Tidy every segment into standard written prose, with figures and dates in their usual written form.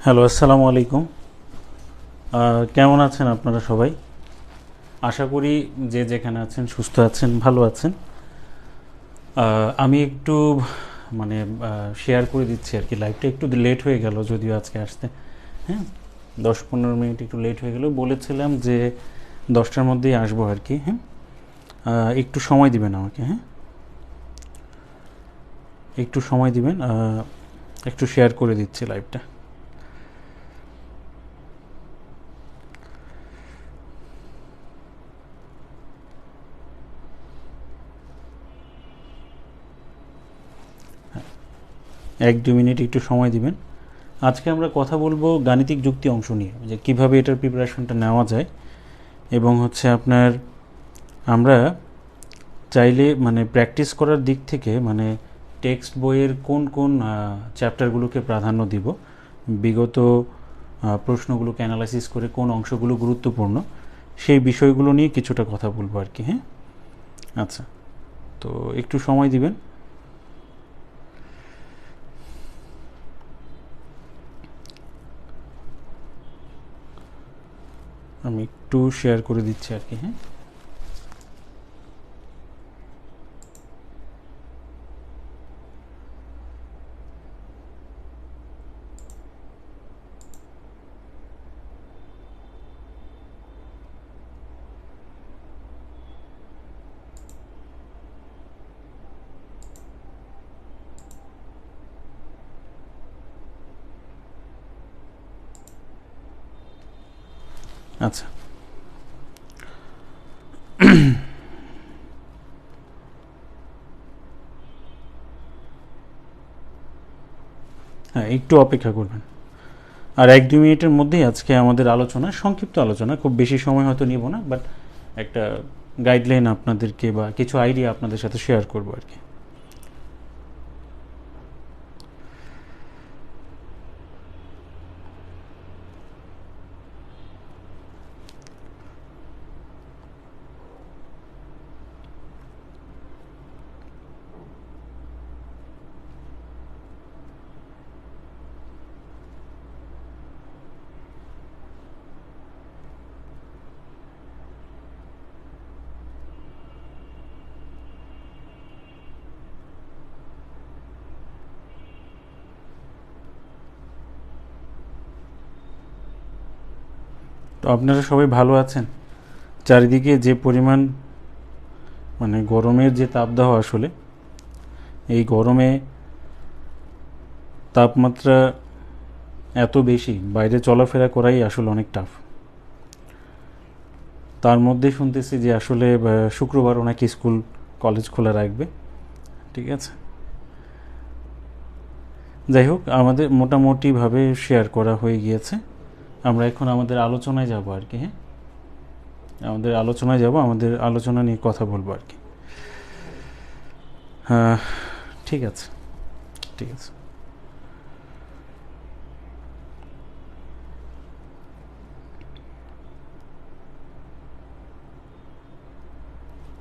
Hello, আসসালামু আলাইকুম। কেমন আছেন আপনারা সবাই? আশা করি যে যেখানে আছেন সুস্থ আছেন, ভালো আছেন। আমি একটু মানে শেয়ার করে দিচ্ছি আর কি। লাইভটা একটু লেট হয়ে গেল যদিও আজকে আসতে। হ্যাঁ, 10-15 মিনিট একটু লেট হয়ে গেল। বলেছিলাম যে 10টার মধ্যেই আসবো আর কি। হ্যাঁ, একটু সময় দিবেন আমাকে। হ্যাঁ, একটু সময় দিবেন। একটু শেয়ার করে দিচ্ছি লাইভটা। এক দু মিনিট একটু সময় দিবেন। আজকে আমরা কথা বলবো গাণিতিক যুক্তি অংশ নিয়ে, যে কিভাবে এটার প্রিপারেশনটা নেওয়া যায় এবং হচ্ছে আপনার আমরা চাইলে প্র্যাকটিস করার দিক থেকে টেক্সট বইয়ের কোন কোন চ্যাপ্টারগুলোকে প্রাধান্য দিব, বিগত প্রশ্নগুলোকে অ্যানালাইসিস করে কোন অংশগুলো গুরুত্বপূর্ণ সেই বিষয়গুলো নিয়ে কিছুটা কথা বলবো আর কি। হ্যাঁ, আচ্ছা, তো একটু সময় দিবেন। আমি একটু শেয়ার করে দিচ্ছি আর কি। হ্যাঁ, আচ্ছা, হ্যাঁ, একটু অপেক্ষা করবেন। আর এক দুই মিনিটের মধ্যেই আজকে আমাদের আলোচনা, সংক্ষিপ্ত আলোচনা, খুব বেশি সময় হয়তো নিব না, বাট একটা গাইডলাইন আপনাদেরকে বা কিছু আইডিয়া আপনাদের সাথে শেয়ার করবো আর কি। তো আপনারা সবাই ভালো আছেন? চারিদিকে যে পরিমাণ গরমের যে তাপদাহ, আসলে এই গরমে তাপমাত্রা এত বেশি, বাইরে চলাফেরা করাই আসলে অনেক টাফ। তার মধ্যে শুনতেছি যে আসলে শুক্রবার ওনাকে স্কুল কলেজ খোলা রাখবে। ঠিক আছে, যাই হোক, আমাদের মোটামুটিভাবে শেয়ার করা হয়ে গিয়েছে। আমরা এখন আমাদের আলোচনায় যাব আর কি। হ্যাঁ, আমাদের আলোচনায় যাব, আমাদের আলোচনা নিয়ে কথা বলবো আর কি। হ্যাঁ, ঠিক আছে, ঠিক আছে।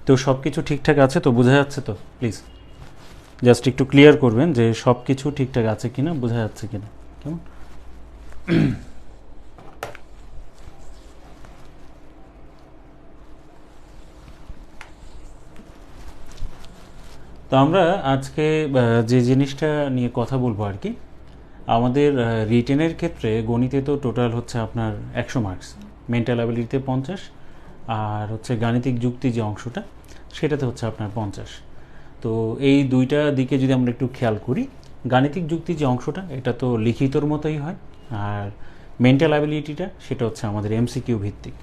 তো সব কিছু ঠিকঠাক আছে তো? বোঝা যাচ্ছে তো? প্লিজ জাস্ট একটু ক্লিয়ার করবেন যে সব কিছু ঠিকঠাক আছে কিনা, বোঝা যাচ্ছে কিনা। কেমন? তো আমরা আজকে যে জিনিসটা নিয়ে কথা বলবো আর কি, আমাদের রিটেনের ক্ষেত্রে গণিতে তো টোটাল হচ্ছে আপনার 100 মার্কস, মেন্টাল অ্যাবিলিটিতে 50, আর হচ্ছে গাণিতিক যুক্তি যে অংশটা সেটাতে হচ্ছে আপনার 50। তো এই দুইটা দিকে যদি আমরা একটু খেয়াল করি, গাণিতিক যুক্তি যে অংশটা এটা তো লিখিতর মতোই হয়, আর মেন্টাল অ্যাবিলিটিটা সেটা হচ্ছে আমাদের এমসিকিউ ভিত্তিক।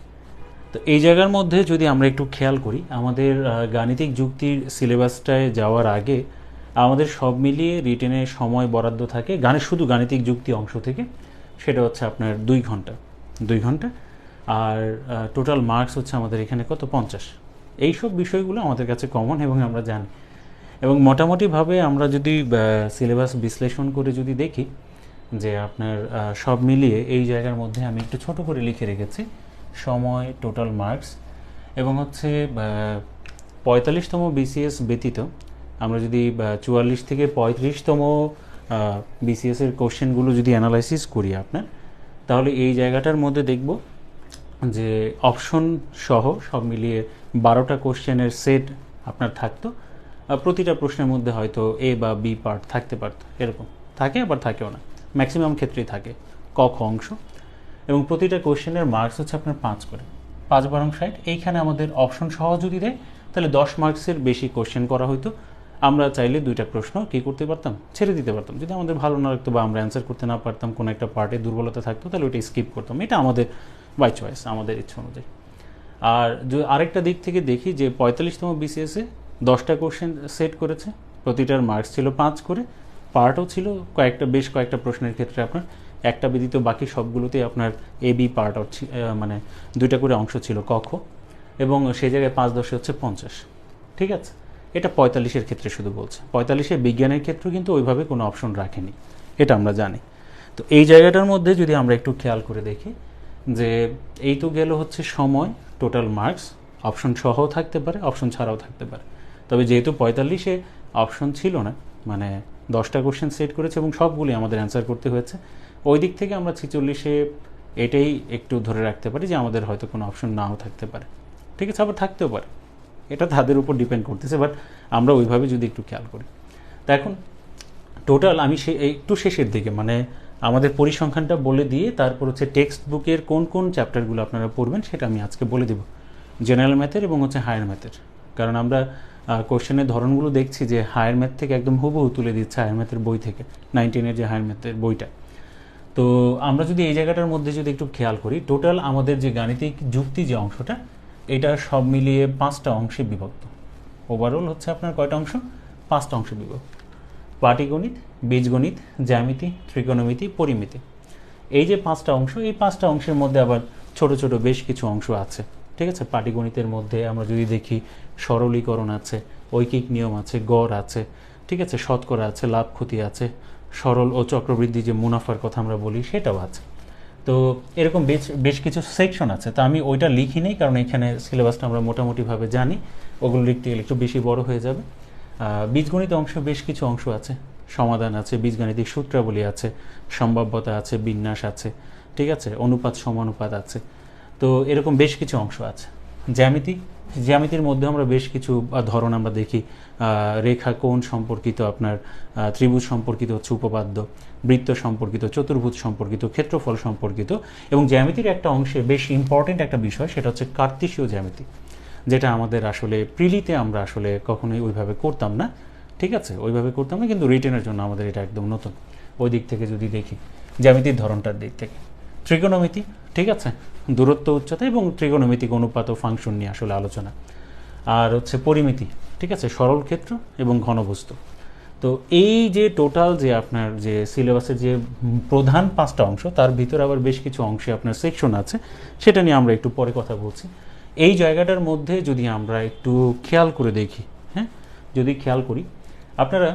তো এই জায়গার মধ্যে যদি আমরা একটু খেয়াল করি, আমাদের গাণিতিক যুক্তির সিলেবাসটায় যাওয়ার আগে আমাদের সব মিলিয়ে রিটেনে সময় বরাদ্দ থাকে শুধু গাণিতিক যুক্তি অংশ থেকে, সেটা হচ্ছে আপনার 2 ঘন্টা। 2 ঘন্টা। আর টোটাল মার্কস হচ্ছে আমাদের এখানে কত, 50। এইসব বিষয়গুলো আমাদের কাছে কমন এবং আমরা জানি। এবং মোটামুটিভাবে আমরা যদি সিলেবাস বিশ্লেষণ করে যদি দেখি যে আপনার সব মিলিয়ে এই জায়গার মধ্যে আমি একটু ছোট করে লিখে রেখেছি সময়, টোটাল মার্কস এবং হচ্ছে 45তম বিসিএস ব্যতীত আমরা যদি 44 থেকে 35তম বিসিএস এর কোশ্চেনগুলো যদি অ্যানালাইসিস করি আপনার, তাহলে এই জায়গাটার মধ্যে দেখব যে অপশন সহ সব মিলিয়ে 12টা কোশ্চেনের সেট আপনার থাকতো। প্রতিটা প্রশ্নের মধ্যে হয়তো এ বা বি পার্ট থাকতে পারতো, এরকম থাকে আবার থাকেও না, ম্যাক্সিমাম ক্ষেত্রেই থাকে ক খ অংশ। এবং প্রতিটা কোশ্চেনের মার্কস হচ্ছে আপনার 5 করে, 5×60। এইখানে আমাদের অপশন সহ যদি দেয় তাহলে 10 মার্কসের বেশি কোশ্চেন করা হতো। আমরা চাইলে 2টা প্রশ্ন কী করতে পারতাম, ছেড়ে দিতে পারতাম। যদি আমাদের ভালো না লাগতো বা আমরা অ্যান্সার করতে না পারতাম, কোনো একটা পার্টে দুর্বলতা থাকতো, তাহলে ওইটা স্কিপ করতাম। এটা আমাদের বাই চয়েস, আমাদের ইচ্ছা অনুযায়ী। আর আরেকটা দিক থেকে দেখি যে 45তম বিসিএসে 10টা কোশ্চেন সেট করেছে, প্রতিটার মার্কস ছিল 5 করে, পার্টও ছিল বেশ কয়েকটা প্রশ্নের ক্ষেত্রে আপনার একটা ব্যতীত বাকি সবগুলোতেই আপনার এ বি পার্ট মানে 2টা করে অংশ ছিল ক খ, এবং সেই জায়গায় 5×10 হচ্ছে 50। ঠিক আছে, এটা 45-এর ক্ষেত্রে শুধু বলছে। 45-এ বিজ্ঞানের ক্ষেত্রেও কিন্তু ওইভাবে কোনো অপশন রাখেনি, এটা আমরা জানি। তো এই জায়গাটার মধ্যে যদি আমরা একটু খেয়াল করে দেখি যে এই তো গেল হচ্ছে সময়, টোটাল মার্কস, অপশন সহও থাকতে পারে, অপশন ছাড়াও থাকতে পারে। তবে যেহেতু 45-এ অপশন ছিল না, মানে 10টা কোশ্চেন সেট করেছে এবং সবগুলি আমাদের অ্যান্সার করতে হয়েছে, ওই দিক থেকে আমরা 46-এ এটাই একটু ধরে রাখতে পারি যে আমাদের হয়তো কোনো অপশন নাও থাকতে পারে। ঠিক আছে, আবার থাকতেও পারে, এটা তাদের উপর ডিপেন্ড করতেছে, বাট আমরা ওইভাবে যদি একটু খেয়াল করি। তা এখন টোটাল আমি একটু শেষের দিকে মানে আমাদের পরিসংখ্যানটা বলে দিয়ে তারপর হচ্ছে টেক্সট বুকের কোন কোন চ্যাপ্টারগুলো আপনারা পড়বেন সেটা আমি আজকে বলে দেব, জেনারেল ম্যাথের এবং হচ্ছে হায়ার ম্যাথের। কারণ আমরা কোশ্চেনের ধরনগুলো দেখছি যে হায়ার ম্যাথ থেকে একদম হুবহু তুলে দিচ্ছে হায়ার ম্যাথের বই থেকে, 9-10-এর যে হায়ার ম্যাথের বইটা। তো আমরা যদি এই জায়গাটার মধ্যে যদি একটু খেয়াল করি, টোটাল আমাদের যে গাণিতিক যুক্তি যে অংশটা, এটা সব মিলিয়ে 5টা অংশে বিভক্ত। ওভারঅল হচ্ছে আপনার কয়টা অংশ? 5টা অংশে বিভক্ত। পাটিগণিত, বীজগণিত, জ্যামিতি, ত্রিকোণমিতি, পরিমিতি, এই যে 5টা অংশ, এই 5টা অংশের মধ্যে আবার ছোট ছোট বেশ কিছু অংশ আছে। ঠিক আছে, পাটিগণিতের মধ্যে আমরা যদি দেখি সরলীকরণ আছে, ঐকিক নিয়ম আছে, গড় আছে, ঠিক আছে, শতকরা আছে, লাভ ক্ষতি আছে, সরল ও চক্রবৃদ্ধি যে মুনাফার কথা আমরা বলি সেটাও আছে। তো এরকম বেশ কিছু সেকশন আছে। তো আমি ওইটা লিখি নেই, কারণ এখানে সিলেবাসটা আমরা মোটামুটিভাবে জানি, ওগুলো লিখতে গেলে একটু বেশি বড় হয়ে যাবে। বীজগণিত অংশ বেশ কিছু অংশ আছে, সমাধান আছে, বীজগাণিতিক সূত্রাবলী আছে, সম্ভাব্যতা আছে, বিন্যাস আছে, ঠিক আছে, অনুপাত সমানুপাত আছে। তো এরকম বেশ কিছু অংশ আছে। জ্যামিতির মধ্যে আমরা বেশ কিছু ধরন আমরা দেখি, রেখা কোণ সম্পর্কিত, আপনার ত্রিভুজ সম্পর্কিত হচ্ছে উপপাদ্য, বৃত্ত সম্পর্কিত, চতুর্ভুজ সম্পর্কিত, ক্ষেত্রফল সম্পর্কিত। এবং জ্যামিতির একটা অংশে বেশ ইম্পর্টেন্ট একটা বিষয়, সেটা হচ্ছে কার্তেশীয় জ্যামিতি, যেটা আমাদের আসলে প্রিলিতে আমরা আসলে কখনোই ওইভাবে করতাম না। ঠিক আছে, ওইভাবে করতাম না, কিন্তু রিটেনের জন্য আমাদের এটা একদম নতুন। ওই দিক থেকে যদি দেখি জ্যামিতির ধরনটার দিক থেকে, ত্রিকোণমিতি, ঠিক আছে, দূরত্ব, উচ্চতা এবং ত্রিকোণমিতিক অনুপাত ও ফাংশন নিয়ে আসলে আলোচনা। আর হচ্ছে পরিমিতি, ঠিক আছে, সরল ক্ষেত্র এবং ঘনবস্তু। তো এই যে টোটাল যে আপনার যে সিলেবাসের যে প্রধান 5টা অংশ, তার ভিতরে আবার বেশ কিছু অংশে আপনার সেকশন আছে, সেটা নিয়ে আমরা একটু পরে কথা বলছি। এই জায়গাটার মধ্যে যদি আমরা একটু খেয়াল করে দেখি, হ্যাঁ, যদি খেয়াল করি, আপনারা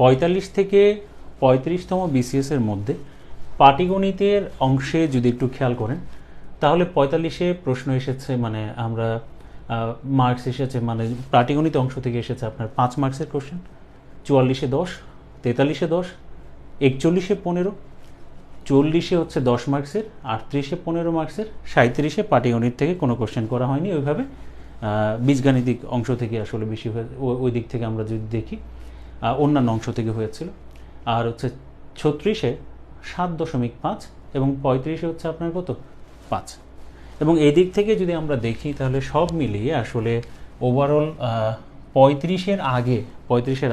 45 থেকে 35তম বিসিএসের মধ্যে পাটিগণিতের অংশে যদি একটু খেয়াল করেন, তাহলে 45-এ প্রশ্ন এসেছে, মানে আমরা মার্কস এসেছে, মানে পাটিগণিত অংশ থেকে এসেছে আপনার 5 মার্কসের কোশ্চেন, 44-এ 10, 43-এ 10, 41-এ 15, 40-এ হচ্ছে 10 মার্কসের, 38-এ 15 মার্কসের, 37-এ পাটিগণিত থেকে কোনো কোশ্চেন করা হয়নি ওইভাবে। বীজগাণিতিক অংশ থেকে আসলে বেশি হয়ে, ওই দিক থেকে আমরা যদি দেখি অন্যান্য অংশ থেকে হয়েছিল। আর হচ্ছে 36-এ 7.5 এবং 35-এ হচ্ছে আপনার কত, 5। এবং এই দিক থেকে যদি আমরা দেখি তাহলে সব মিলিয়ে আসলে ওভারঅল 35-এর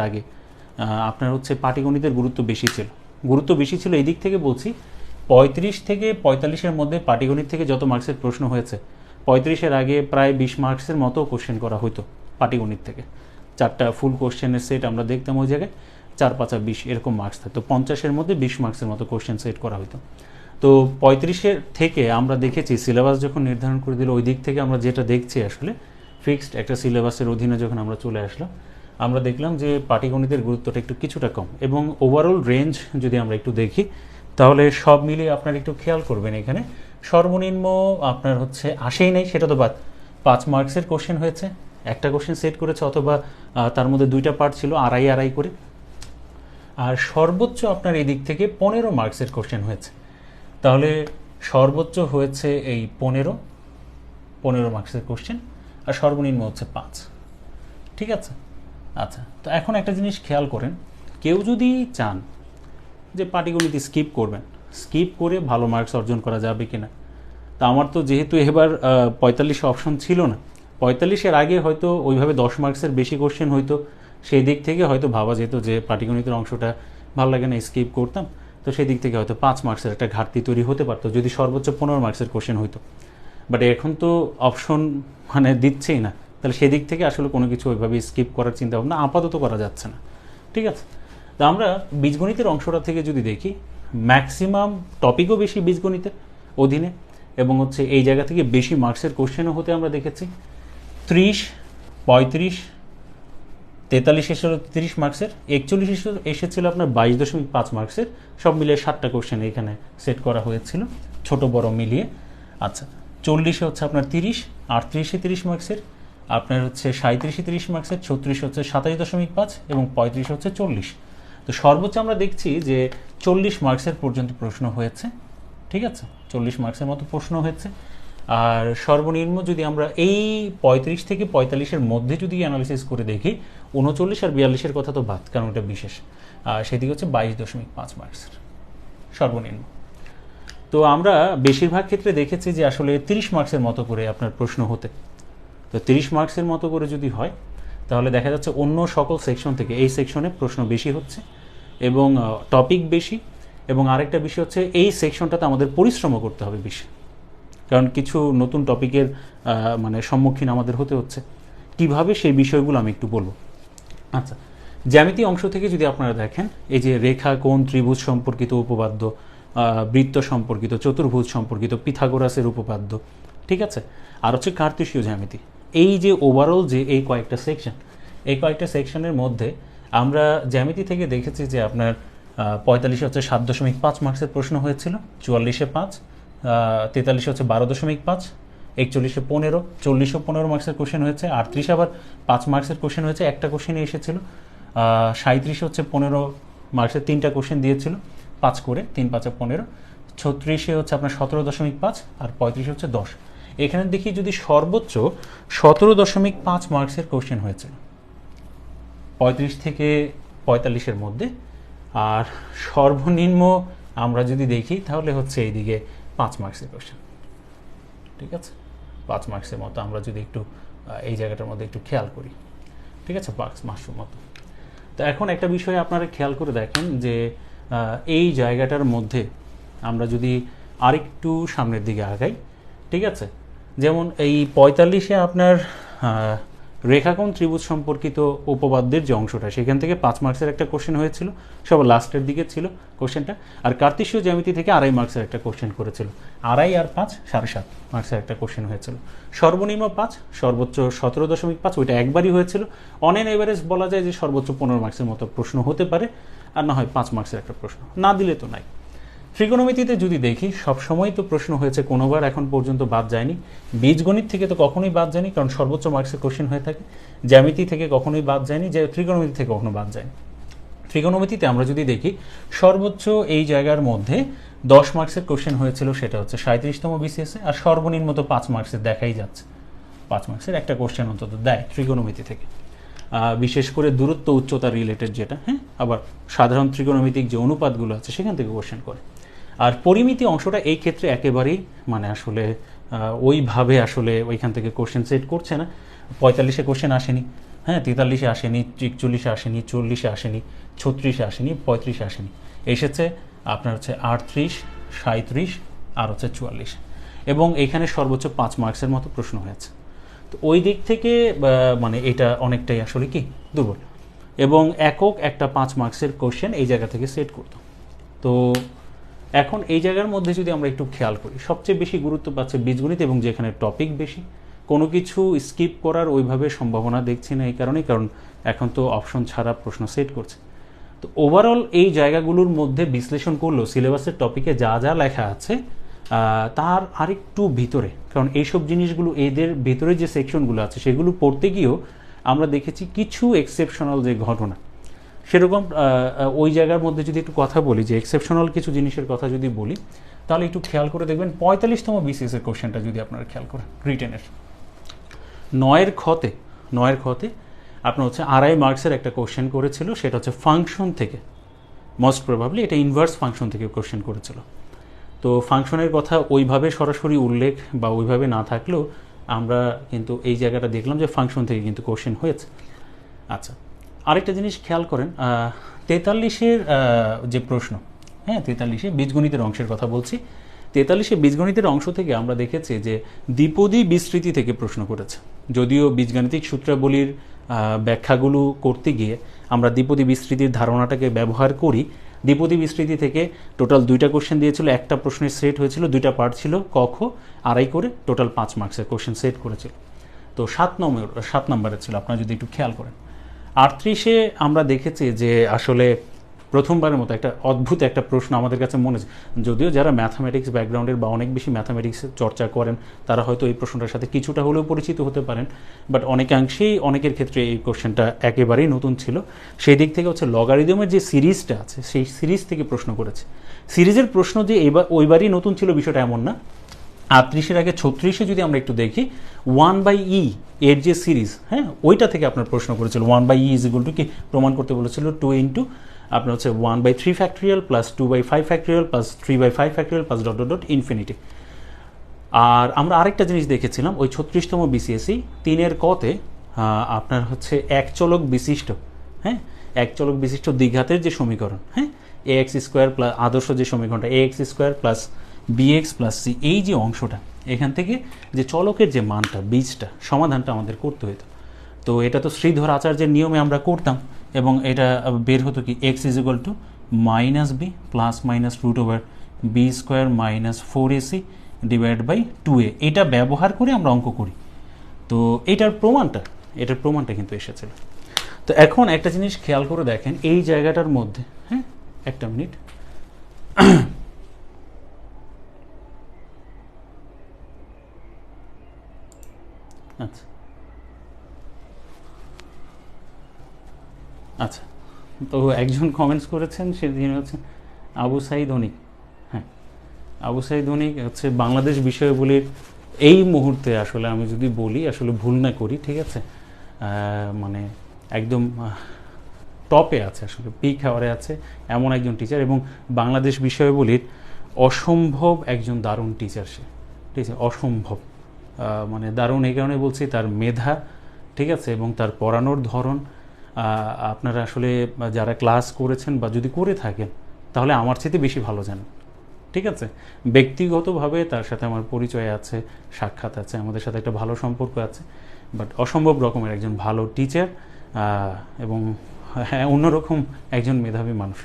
আগে আপনার হচ্ছে পাটিগণিতের গুরুত্ব বেশি ছিল। এই দিক থেকে বলছি, 35 থেকে 45-এর মধ্যে পাটিগণিত থেকে যত মার্কসের প্রশ্ন হয়েছে, 35-এর আগে প্রায় 20 মার্কসের মতো কোশ্চেন করা হতো পাটিগণিত থেকে। 4টা ফুল কোশ্চেনের সেট আমরা দেখতাম, ওই জায়গায় 4×5 = 20 এরকম মার্কস থাকতো। 50-এর মধ্যে 20 মার্কসের মতো কোশ্চেন সেট করা হতো। তো 35-এর থেকে আমরা দেখেছি সিলেবাস যখন নির্ধারণ করে দিল, ওই দিক থেকে আমরা যেটা দেখছি আসলে ফিক্সড একটা সিলেবাসের অধীনে যখন আমরা চলে আসলাম, আমরা দেখলাম যে পাটিগণিতের গুরুত্বটা একটু কিছুটা কম। এবং ওভারঅল রেঞ্জ যদি আমরা একটু দেখি, তাহলে সব মিলিয়ে আপনার একটু খেয়াল করবেন, এখানে সর্বনিম্ন আপনার হচ্ছে আসেই নাই, সেটা তো বাদ, 5 মার্কসের কোশ্চেন হয়েছে, একটা কোশ্চেন সেট করেছে, অথবা তার মধ্যে 2টা পার্ট ছিল, আড়াই করে। আর সর্বোচ্চ আপনার এই দিক থেকে 15 মার্কসের কোশ্চেন হয়েছে। তাহলে সর্বোচ্চ হয়েছে এই 15 মার্কসের কোশ্চেন, আর সর্বনিম্ন হচ্ছে 5। ঠিক আছে? আচ্ছা, তো এখন একটা জিনিস খেয়াল করেন, কেউ যদি চান যে পাটিগণিত স্কিপ করবেন, স্কিপ করে ভালো মার্কস অর্জন করা যাবে কিনা। তা আমার তো যেহেতু এবার 45 অপশন ছিল না, 45-এর আগে হয়তো ওইভাবে 10 মার্কসের বেশি কোশ্চেন হয়তো, সেই দিক থেকে হয়তো ভাবা যেত যে পাটিগণিতের অংশটা ভালো লাগে না, স্কিপ করতাম, তো সেই দিক থেকে হয়তো 5 মার্কসের একটা ঘাটতি তৈরি হতে পারতো যদি সর্বোচ্চ 15 মার্কসের কোশ্চেন হইতো। বাট এখন তো অপশন মানে দিচ্ছেই না, তাহলে সেদিক থেকে আসলে কোনো কিছু ওইভাবে স্কিপ করার চিন্তা ভাবনা আপাতত করা যাচ্ছে না। ঠিক আছে? তো আমরা বীজগণিতের অংশটা থেকে যদি দেখি, ম্যাক্সিমাম টপিকও বেশি বীজগণিতের অধীনে, এবং হচ্ছে এই জায়গা থেকে বেশি মার্কসের কোশ্চেনও হতে আমরা দেখেছি। 30, 35, 43 এসেছিল 30 মার্কসের, 41 এসেছিল আপনার 22.5 মার্কসের, সব মিলিয়ে 7টা কোশ্চেন এখানে সেট করা হয়েছিল, ছোট বড় মিলিয়ে। আচ্ছা, 40-এ হচ্ছে আপনার 30, 38-এ 30 মার্কসের, আপনার হচ্ছে 37-এ 30 মার্কসের, 36 হচ্ছে 27.5 এবং 35 হচ্ছে 40। তো সর্বোচ্চ আমরা দেখছি যে 40 মার্কসের পর্যন্ত প্রশ্ন হয়েছে। ঠিক আছে? 40 মার্কসের মতো প্রশ্ন হয়েছে। আর সর্বনিম্ন যদি আমরা এই 35 থেকে 45-এর মধ্যে যদি অ্যানালিসিস করে দেখি, 39 আর 42-এর কথা তো বাদ, কারণ এটা বিশেষ, সেদিকে হচ্ছে 22.5 মার্কসের সর্বনিম্ন। তো আমরা বেশিরভাগ ক্ষেত্রে দেখেছি যে আসলে 30 মার্কসের মতো করে আপনার প্রশ্ন হতে, তো 30 মার্কসের মতো করে যদি হয় তাহলে দেখা যাচ্ছে অন্য সকল সেকশন থেকে এই সেকশনে প্রশ্ন বেশি হচ্ছে এবং টপিক বেশি, এবং আরেকটা বিষয় হচ্ছে এই সেকশনটাতে আমাদের পরিশ্রমও করতে হবে বেশি, কারণ কিছু নতুন টপিকের মানে সম্মুখীন আমাদের হতে হচ্ছে। কিভাবে সেই বিষয়গুলো আমি একটু বলবো। আচ্ছা, জ্যামিতি অংশ থেকে যদি আপনারা দেখেন, এই যে রেখা, কোণ, ত্রিভুজ সম্পর্কিত উপপাদ্য, বৃত্ত সম্পর্কিত, চতুর্ভুজ সম্পর্কিত, পিথাগোরাসের উপপাদ্য, ঠিক আছে, আর হচ্ছে কার্তেশীয় জ্যামিতি, এই যে ওভারঅল যে এই কয়েকটা সেকশন, এই কয়েকটা সেকশনের মধ্যে আমরা জ্যামিতি থেকে দেখেছি যে আপনার 45 হচ্ছে 7.5 মার্কসের প্রশ্ন হয়েছিল, 44-এ 5, 43 হচ্ছে 12.5, 41-এ 15, 40-ও 15 মার্কসের কোশ্চেন হয়েছে, 38 আবার 5 মার্কসের কোশ্চেন হয়েছে, একটা কোশ্চেনে এসেছিল, 37 হচ্ছে 15 মার্কসের 3টা কোশ্চেন দিয়েছিল, 5 করে, 3 5 15, 36-এ হচ্ছে আপনার 17.5 আর 35 হচ্ছে 10। এখানে দেখি যদি সর্বোচ্চ 17.5 মার্কসের কোশ্চেন হয়েছিল 35 থেকে 45-এর মধ্যে, আর সর্বনিম্ন আমরা যদি দেখি তাহলে হচ্ছে এইদিকে 5 মার্কসের কোশ্চেন। ঠিক আছে? 5 মার্কসের মতো আমরা যদি একটু এই জায়গাটার মধ্যে একটু খেয়াল করি, ঠিক আছে, 5 মার্কসের মতো। তো এখন একটা বিষয় আপনারা খেয়াল করে দেখেন যে এই জায়গাটার মধ্যে আমরা যদি আরেকটু সামনের দিকে আগাই, ঠিক আছে, যেমন এই 45-এ আপনার রেখাকোণ ত্রিভুজ সম্পর্কিত উপপাদ্যের যে অংশটা, সেখান থেকে 5 মার্কসের একটা কোশ্চেন হয়েছিল, সব লাস্টের দিকে ছিল কোশ্চেনটা। আর কার্তেশীয় জ্যামিতি থেকে 2.5 মার্কসের একটা কোশ্চেন করেছিল, 2.5 আর 5 7.5 মার্কসের একটা কোশ্চেন হয়েছিল, সর্বনিম্ন 5, সর্বোচ্চ 17.5, ওইটা একবারই হয়েছিল। অন এন এভারেজ বলা যায় যে সর্বোচ্চ 15 মার্কসের মতো প্রশ্ন হতে পারে, আর না হয় 5 মার্কসের একটা প্রশ্ন, না দিলে তো নাই। ত্রিকোণমিতিতে যদি দেখি, সবসময় তো প্রশ্ন হয়েছে, কোনোবার এখন পর্যন্ত বাদ যায়নি। বীজগণিত থেকে তো কখনোই বাদ যায়নি, কারণ সর্বোচ্চ মার্কসের কোশ্চেন হয়ে থাকে। জ্যামিতি থেকে কখনোই বাদ যায়নি, যে ত্রিকোণমিতি থেকে কখনো বাদ যায়নি। ত্রিকোণমিতিতে আমরা যদি দেখি, সর্বোচ্চ এই জায়গার মধ্যে 10 মার্কসের কোশ্চেন হয়েছিল, সেটা হচ্ছে 37তম বিসিএসে, আর সর্বনিম্ন তো 5 মার্কসের দেখাই যাচ্ছে, 5 মার্কসের একটা কোশ্চেন অন্তত দেয় ত্রিকোণমিতি থেকে, বিশেষ করে দূরত্ব উচ্চতা রিলেটেড যেটা, হ্যাঁ, আবার সাধারণ ত্রিকোণমিতিক যে অনুপাতগুলো আছে সেখান থেকে কোশ্চেন করে। আর পরিমিতি অংশটা এই ক্ষেত্রে একেবারেই মানে আসলে ওইভাবে আসলে ওইখান থেকে কোশ্চেন সেট করছে না। 45-এ কোশ্চেন আসেনি, হ্যাঁ, 43-এ আসেনি, 41-এ আসেনি, 40-এ আসেনি, 36-এ আসেনি, 35-এ আসেনি, এসেছে আপনার হচ্ছে 38, 37 আর হচ্ছে 44, এবং এখানে সর্বোচ্চ 5 মার্কসের মতো প্রশ্ন হয়েছে। তো ওই দিক থেকে মানে এটা অনেকটাই আসলে কি দুর্বল, এবং একক একটা 5 মার্কসের কোশ্চেন এই জায়গা থেকে সেট করতো। তো এখন এই জায়গার মধ্যে যদি আমরা একটু খেয়াল করি, সবচেয়ে বেশি গুরুত্ব পাচ্ছে বীজগণিত, এবং যেখানে টপিক বেশি, কোনো কিছু স্কিপ করার ওইভাবে সম্ভাবনা দেখছি না, এই কারণেই, কারণ এখন তো অপশন ছাড়া প্রশ্ন সেট করছে। তো ওভারঅল এই জায়গাগুলোর মধ্যে বিশ্লেষণ করলেও সিলেবাসের টপিকে যা যা লেখা আছে তার আরেকটু ভিতরে, কারণ এইসব জিনিসগুলো এদের ভেতরে যে সেকশনগুলো আছে সেগুলো পড়তে গিয়েও আমরা দেখেছি কিছু এক্সেপশনাল যে ঘটনা, সেরকম ওই জায়গার মধ্যে যদি একটু কথা বলি, যে এক্সেপশনাল কিছু জিনিসের কথা যদি বলি, তাহলে একটু খেয়াল করে দেখবেন 45তম বিসিএস এর কোশ্চেনটা যদি আপনারা খেয়াল করেন, রিটেনের 9 খতে আপনার হচ্ছে 2.5 মার্কসের একটা কোশ্চেন করেছিল, সেটা হচ্ছে ফাংশন থেকে, মোস্ট প্রবাবলি এটা ইনভার্স ফাংশন থেকে কোশ্চেন করেছিল। তো ফাংশনের কথা ওইভাবে সরাসরি উল্লেখ বা ওইভাবে না থাকলেও আমরা কিন্তু এই জায়গাটা দেখলাম যে ফাংশন থেকে কিন্তু কোশ্চেন হয়েছে। আচ্ছা, আরেকটা জিনিস খেয়াল করেন, 43-এর যে প্রশ্ন, হ্যাঁ 43-এ বীজগণিতের অংশের কথা বলছি, 43-এ বীজগণিতের অংশ থেকে আমরা দেখেছি যে দ্বিপদী বিস্তৃতি থেকে প্রশ্ন করেছে। যদিও বীজগাণিতিক সূত্রাবলীর ব্যাখ্যাগুলো করতে গিয়ে আমরা দ্বিপদী বিস্তৃতির ধারণাটাকে ব্যবহার করি। দ্বিপদী বিস্তৃতি থেকে টোটাল 2টা কোশ্চেন দিয়েছিল, একটা প্রশ্নের সেট হয়েছিল, 2টা পার্ট ছিল, ক খ 2.5 করে টোটাল 5 মার্কসের কোশ্চেন সেট করেছিল। তো 7 নম্বরের ছিল, আপনারা যদি একটু খেয়াল করেন। 38-এ আমরা দেখেছি যে আসলে প্রথমবারের মতো একটা অদ্ভুত একটা প্রশ্ন আমাদের কাছে মনে হচ্ছে, যদিও যারা ম্যাথামেটিক্স ব্যাকগ্রাউন্ডের বা অনেক বেশি ম্যাথামেটিক্স চর্চা করেন তারা হয়তো এই প্রশ্নটার সাথে কিছুটা হলেও পরিচিত হতে পারেন, বাট অনেকাংশেই অনেকের ক্ষেত্রে এই কোশ্চেনটা একেবারেই নতুন ছিল। সেই দিক থেকে হচ্ছে লগারিদমের যে সিরিজটা আছে সেই সিরিজ থেকে প্রশ্ন করেছে। সিরিজের প্রশ্ন যে ওইবারই নতুন ছিল বিষয়টা এমন না। 38-এর আগে 36-এ যদি আমরা একটু দেখি, 1/e এর যে সিরিজ, হ্যাঁ ওইটা থেকে আপনার প্রশ্ন করেছিল। 1/e ইজ ইকুয়াল টু কি প্রমাণ করতে বলেছিল, 2 ইন্টু আপনার হচ্ছে 1/3 factorial plus 2/5 factorial plus 3/5 factorial plus dot dot dot infinity. আর আমরা আরেকটা জিনিস দেখেছিলাম ওই 36তম বিসিএসই 3-এর কতে আপনার হচ্ছে এক চলক বিশিষ্ট, হ্যাঁ এক চলক বিশিষ্ট দ্বিঘাতের যে সমীকরণ, হ্যাঁ ax স্কোয়ার প্লাস আদর্শ যে সমীকরণটা ax square plus bx plus c, এই যে অংশটা এখান থেকে যে চলকের যে মানটা বীজটা সমাধানটা আমাদের করতে হতো। তো এটা তো শ্রীধর আচার্যের নিয়মে আমরা করতাম এবং এটা বের হতো কি x is equal to minus b plus minus root over b square minus 4ac divide by 2a। এটা ব্যবহার করে আমরা অঙ্ক করি। তো এটার প্রমাণটা কিন্তু এসেছিল। তো এখন একটা জিনিস খেয়াল করে দেখেন এই জায়গাটার মধ্যে, হ্যাঁ একটা মিনিট, আচ্ছা আচ্ছা, তো একজন কমেন্টস করেছেন, সেদিন হচ্ছে আবু সাইদ অনিক। হ্যাঁ আবু সাইদ অনিক হচ্ছে বাংলাদেশ বিষয়াবলীর এই মুহূর্তে আসলে আমি যদি বলি আসলে ভুল না করি, ঠিক আছে, মানে একদম টপে আছে, আসলে পিক হাওয়ারে আছে এমন একজন টিচার, এবং বাংলাদেশ বিষয়াবলীর অসম্ভব একজন দারুণ টিচার সে, ঠিক আছে, অসম্ভব মানে দারুণ এই কারণে বলছি, তার মেধা, ঠিক আছে, এবং তার পড়ানোর ধরন আপনারা আসলে যারা ক্লাস করেছেন বা যদি করে থাকেন তাহলে আমার চেয়ে বেশি ভালো জানেন, ঠিক আছে। ব্যক্তিগতভাবে তার সাথে আমার পরিচয় আছে, সাক্ষাৎ আছে, আমাদের সাথে একটা ভালো সম্পর্ক আছে, বাট অসম্ভব রকমের একজন ভালো টিচার এবং হ্যাঁ অন্যরকম একজন মেধাবী মানুষ।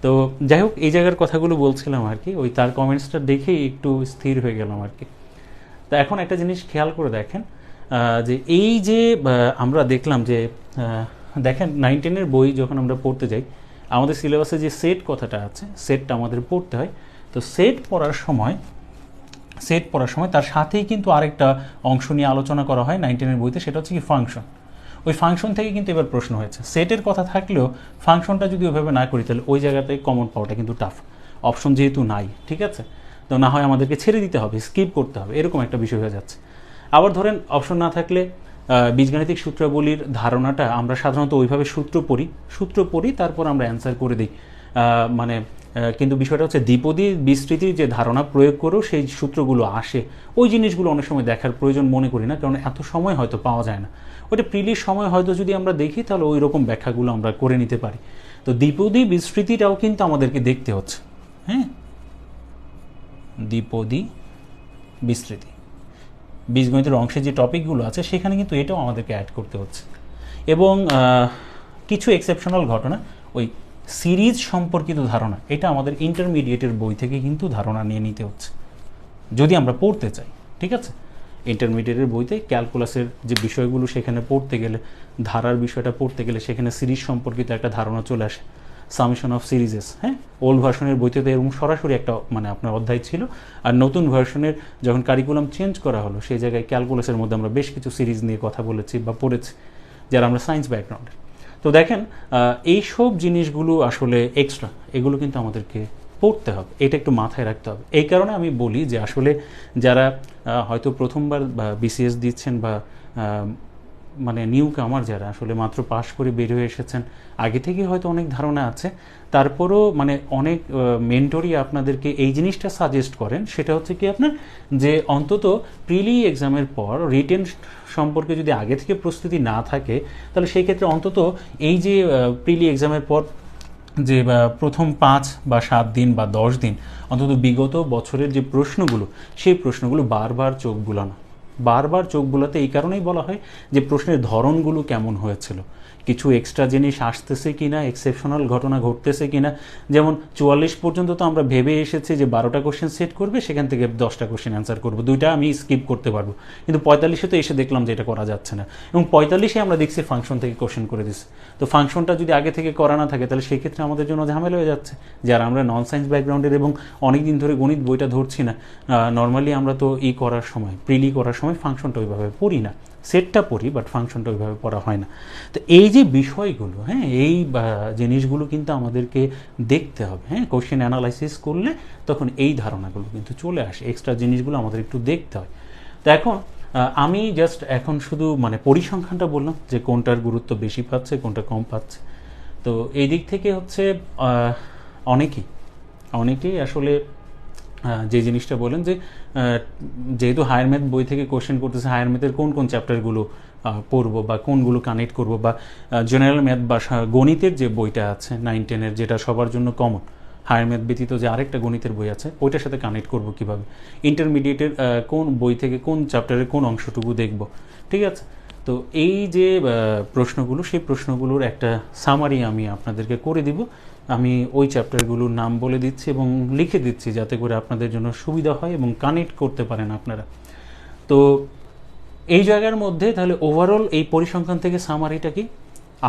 তো যাই হোক, এই জায়গার কথাগুলো বলছিলাম আর কি, ওই তার কমেন্টসটা দেখেই একটু স্থির হয়ে গেলাম আর কি। তো এখন একটা জিনিস খেয়াল করে দেখেন, যে এই যে আমরা দেখলাম যে দেখেন 9-10-এর বই যখন আমরা পড়তে যাই আমাদের সিলেবাসে যে সেট কথাটা আছে সেটটা আমাদের পড়তে হয়। তো সেট পড়ার সময় তার সাথেই কিন্তু আরেকটা অংশ নিয়ে আলোচনা করা হয় 9-10-এর বইতে, সেটা হচ্ছে কি ফাংশন। ওই ফাংশন থেকে কিন্তু এবার প্রশ্ন হয়েছে, সেটের কথা থাকলেও ফাংশনটা যদি ওইভাবে না করি তাহলে ওই জায়গাতে কমন পাওয়াটা কিন্তু টাফ, অপশন যেহেতু নাই, ঠিক আছে। তো না হয় আমাদেরকে ছেড়ে দিতে হবে, স্কিপ করতে হবে, এরকম একটা বিষয় হয়ে যাচ্ছে। আবার ধরেন অপশন না থাকলে বীজগাণিতিক সূত্রাবলীর ধারণাটা আমরা সাধারণত ওইভাবে সূত্র পড়ি তারপর আমরা অ্যান্সার করে দিই, মানে কিন্তু বিষয়টা হচ্ছে দ্বিপদী বিস্তৃতির যে ধারণা প্রয়োগ করেও সেই সূত্রগুলো আসে, ওই জিনিসগুলো অনেক সময় দেখার প্রয়োজন মনে করি না, কারণ এত সময় হয়তো পাওয়া যায় না। ওইটা প্রিলির সময় হয়তো যদি আমরা দেখি তাহলে ওই রকম ব্যাখ্যাগুলো আমরা করে নিতে পারি। তো দ্বিপদী বিস্তৃতিটাও কিন্তু আমাদেরকে দেখতে হচ্ছে, হ্যাঁ দ্বিপদী বিস্তৃতি বীজগণিতের অংশে যে টপিকগুলো আছে সেখানে কিন্তু এটাও আমাদেরকে অ্যাড করতে হচ্ছে। এবং কিছু এক্সেপশনাল ঘটনা, ওই সিরিজ সম্পর্কিত ধারণা, এটা আমাদের ইন্টারমিডিয়েটের বই থেকে কিন্তু ধারণা নিয়ে নিতে হচ্ছে যদি আমরা পড়তে চাই, ঠিক আছে। ইন্টারমিডিয়েটের বইতে ক্যালকুলাসের যে বিষয়গুলো সেখানে পড়তে গেলে, ধারার বিষয়টা পড়তে গেলে সেখানে সিরিজ সম্পর্কিত একটা ধারণা চলে আসে, সামেশন অফ সিরিজেস। হ্যাঁ ওল্ড ভার্সনের বইতে তো এরকম সরাসরি একটা মানে আপনার অধ্যায় ছিল, আর নতুন ভার্সনের যখন কারিকুলাম চেঞ্জ করা হলো সেই জায়গায় ক্যালকুলাসের মধ্যে আমরা বেশ কিছু সিরিজ নিয়ে কথা বলেছি বা পড়েছি যারা আমরা সায়েন্স ব্যাকগ্রাউন্ডে। তো দেখেন এই সব জিনিসগুলো আসলে এক্সট্রা, এগুলো কিন্তু আমাদেরকে পড়তে হবে, এটা একটু মাথায় রাখতে হবে। এই কারণে আমি বলি যে আসলে যারা হয়তো প্রথমবার বিসিএস দিচ্ছেন বা মানে নিউ কামার, যারা আসলে মাত্র পাশ করে বের হয়ে এসেছেন, আগে থেকে হয়তো অনেক ধারণা আছে, তারপরও মানে অনেক মেন্টরই আপনাদেরকে এই জিনিসটা সাজেস্ট করেন, সেটা হচ্ছে কি আপনার যে অন্তত প্রিলি এক্সামের পর রিটেন সম্পর্কে যদি আগে থেকে প্রস্তুতি না থাকে, তাহলে সেই ক্ষেত্রে অন্তত এই যে প্রিলি এক্সামের পর যে প্রথম 5 বা 7 দিন বা 10 দিন অন্তত বিগত বছরের যে প্রশ্নগুলো, সেই প্রশ্নগুলো বারবার চোখ বুলানো, বারবার চোখ বুলাতে এই কারণেই বলা হয় যে প্রশ্নের ধরনগুলো কেমন হয়েছিল, কিছু এক্সট্রা জিনিস আসতেছে কিনা, এক্সেপশনাল ঘটনা ঘটতেছে কিনা। যেমন 44 পর্যন্ত তো আমরা ভেবে এসেছি যে 12টা কোশ্চেন সেট করবে, সেখান থেকে 10টা কোশ্চেন অ্যান্সার করবো, 2টা আমি স্কিপ করতে পারবো। কিন্তু 45-এ তো এসে দেখলাম যে এটা করা যাচ্ছে না, এবং 45-এ আমরা দেখছি ফাংশন থেকে কোশ্চেন করে দিচ্ছে। তো ফাংশনটা যদি আগে থেকে করা না থাকে, তাহলে সেই ক্ষেত্রে আমাদের জন্য ঝামেলা হয়ে যাচ্ছে। যারা আমরা নন সায়েন্স ব্যাকগ্রাউন্ডের এবং অনেক দিন ধরে গণিত বইটা ধরছি না, নর্মালি আমরা তো করার সময়, প্রিলি করার সময় ফাংশনটা ওইভাবে পড়ি না, সেটটা পড়ি, বাট ফাংশনটা ওইভাবে পড়া হয় না। তো এই যে বিষয়গুলো, হ্যাঁ, এই জিনিসগুলো কিন্তু আমাদেরকে দেখতে হবে। হ্যাঁ, কোশ্চেন অ্যানালাইসিস করলে তখন এই ধারণাগুলো কিন্তু চলে আসে, এক্সট্রা জিনিসগুলো আমাদের একটু দেখতে হয়। তো এখন আমি জাস্ট এখন শুধু মানে পরিসংখ্যানটা বললাম যে কোনটার গুরুত্ব বেশি পাচ্ছে, কোনটা কম পাচ্ছে। তো এই দিক থেকে হচ্ছে অনেকেই আসলে যে জিনিসটা বলেন যে যেহেতু হায়ার ম্যাথ বই থেকে কোশ্চেন করতেছে, হায়ার ম্যাথের কোন কোন চ্যাপ্টারগুলো পড়বো বা কোনগুলো কানেক্ট করব, বা জেনারেল ম্যাথ বা গণিতের যে বইটা আছে 9-10-এর, যেটা সবার জন্য কমন, হায়ার ম্যাথ ব্যতীত যে আরেকটা গণিতের বই আছে ওইটার সাথে কানেক্ট করব কিভাবে, ইন্টারমিডিয়েটের কোন বই থেকে কোন চ্যাপ্টারের কোন অংশটুকু দেখব, ঠিক আছে। তো এই যে প্রশ্নগুলো, সেই প্রশ্নগুলোর একটা সামারি আমি আপনাদেরকে করে দিব। আমি ওই চ্যাপ্টারগুলোর নাম বলে দিচ্ছি এবং লিখে দিচ্ছি, যাতে করে আপনাদের জন্য সুবিধা হয় এবং কানেক্ট করতে পারেন আপনারা। তো এই জায়গার মধ্যে তাহলে ওভারঅল এই পরিসংখ্যান থেকে সামারিটা কি,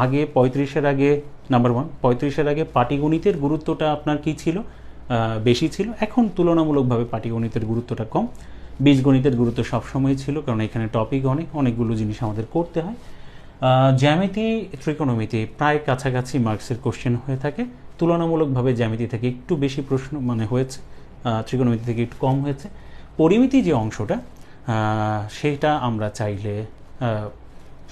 আগে 35-এর আগে নাম্বার 1, 35-এর আগে পাটিগণিতের গুরুত্বটা আপনার কি ছিল, বেশি ছিল। এখন তুলনামূলকভাবে পাটিগণিতের গুরুত্বটা কম। বীজগণিতের গুরুত্ব সবসময় ছিল, কারণ এখানে টপিক অনেকগুলো জিনিস আমাদের করতে হয়। জ্যামিতি, ত্রিকোণমিতি প্রায় কাছাকাছি মার্কসের কোশ্চেন হয়ে থাকে, তুলনামূলকভাবে জ্যামিতি থেকে একটু বেশি প্রশ্ন মানে হয়েছে, ত্রিকোণমিতি থেকে একটু কম হয়েছে। পরিমিতি যে অংশটা, সেটা আমরা চাইলে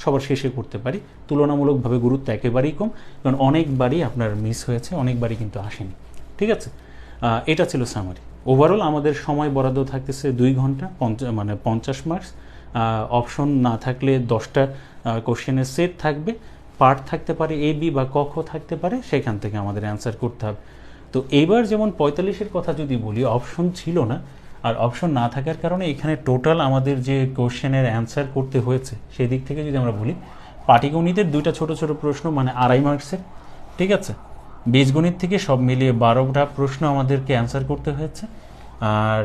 সবার শেষে করতে পারি, তুলনামূলকভাবে গুরুত্ব একেবারেই কম, কারণ অনেকবারই আপনার মিস হয়েছে, অনেকবারই কিন্তু আসেনি, ঠিক আছে। এটা ছিল সামারি। ওভারঅল আমাদের সময় বরাদ্দ থাকতেছে 2 ঘন্টা, মানে 50 মার্কস। অপশন না থাকলে 10টা কোশ্চেনের সেট থাকবে, পার্ট থাকতে পারে এ বি বা ক খ থাকতে পারে, সেখান থেকে আমাদের অ্যান্সার করতে হবে। তো এইবার যেমন 45-এর কথা যদি বলি, অপশন ছিল না, আর অপশন না থাকার কারণে এখানে টোটাল আমাদের যে কোশ্চেনের অ্যান্সার করতে হয়েছে, সেই দিক থেকে যদি আমরা বলি, পাটিগণিতের 2টা ছোট ছোট প্রশ্ন মানে 2.5 মার্কসের, ঠিক আছে। বীজগণিত থেকে সব মিলিয়ে 12টা প্রশ্ন আমাদেরকে অ্যান্সার করতে হয়েছে। আর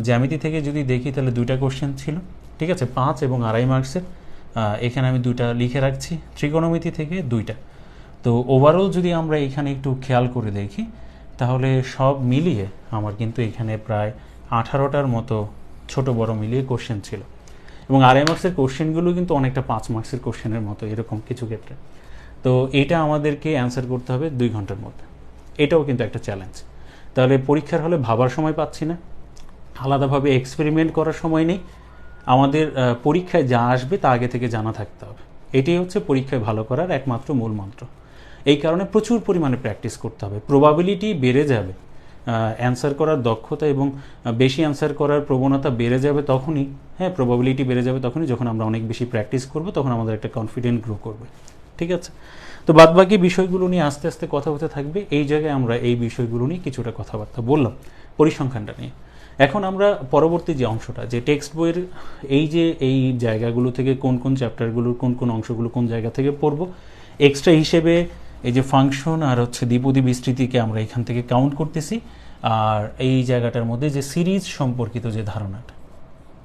জ্যামিতি থেকে যদি দেখি, তাহলে 2টা কোশ্চেন ছিল, ঠিক আছে, 5 এবং 2.5 মার্কসের। এখানে আমি 2টা লিখে রাখছি। ত্রিকোণমিতি থেকে 2টা। তো ওভারঅল যদি আমরা এখানে একটু খেয়াল করে দেখি, তাহলে সব মিলিয়ে আমার কিন্তু এখানে প্রায় 18টার মতো ছোট বড় মিলিয়ে কোশ্চেন ছিল, এবং 2.5 মার্কসের কোশ্চেনগুলো কিন্তু অনেকটা 5 মার্কসের কোশ্চেনের মতো এরকম কিছু ক্ষেত্রে। তো এটা আমাদেরকে অ্যান্সার করতে হবে 2 ঘন্টার মধ্যে। এটাও কিন্তু একটা চ্যালেঞ্জ। তাহলে পরীক্ষার হলে ভাবার সময় পাচ্ছি না, আলাদাভাবে এক্সপেরিমেন্ট করার সময় নেই, আমাদের পরীক্ষায় যা আসবে তা আগে থেকে জানা থাকতে হবে। এটাই হচ্ছে পরীক্ষায় ভালো করার একমাত্র মূল মন্ত্র। এই কারণে প্রচুর পরিমাণে প্র্যাকটিস করতে হবে, প্রবাবিলিটি বেড়ে যাবে, অ্যান্সার করার দক্ষতা এবং বেশি অ্যান্সার করার প্রবণতা বেড়ে যাবে তখনই, হ্যাঁ, প্রবাবিলিটি বেড়ে যাবে তখনই যখন আমরা অনেক বেশি প্র্যাকটিস করব, তখন আমাদের একটা কনফিডেন্ট গ্রো করবে, ঠিক আছে। তো বাদবাকি বিষয়গুলো নিয়ে আস্তে আস্তে কথা হতে থাকবে। এই জায়গায় আমরা এই বিষয়গুলো নিয়ে কিছুটা কথাবার্তা বললাম, পরিসংখ্যানটা নিয়ে। এখন আমরা পরবর্তী যে অংশটা, যে টেক্সট বইয়ের এই জায়গাগুলো থেকে কোন কোন চ্যাপ্টারগুলোর কোন কোন অংশগুলো কোন জায়গা থেকে পড়বো, এক্সট্রা হিসেবে এই যে ফাংশন আর হচ্ছে দ্বিপদী বিস্তৃতিকে আমরা এখান থেকে কাউন্ট করতেছি, আর এই জায়গাটার মধ্যে যে সিরিজ সম্পর্কিত যে ধারণাটা,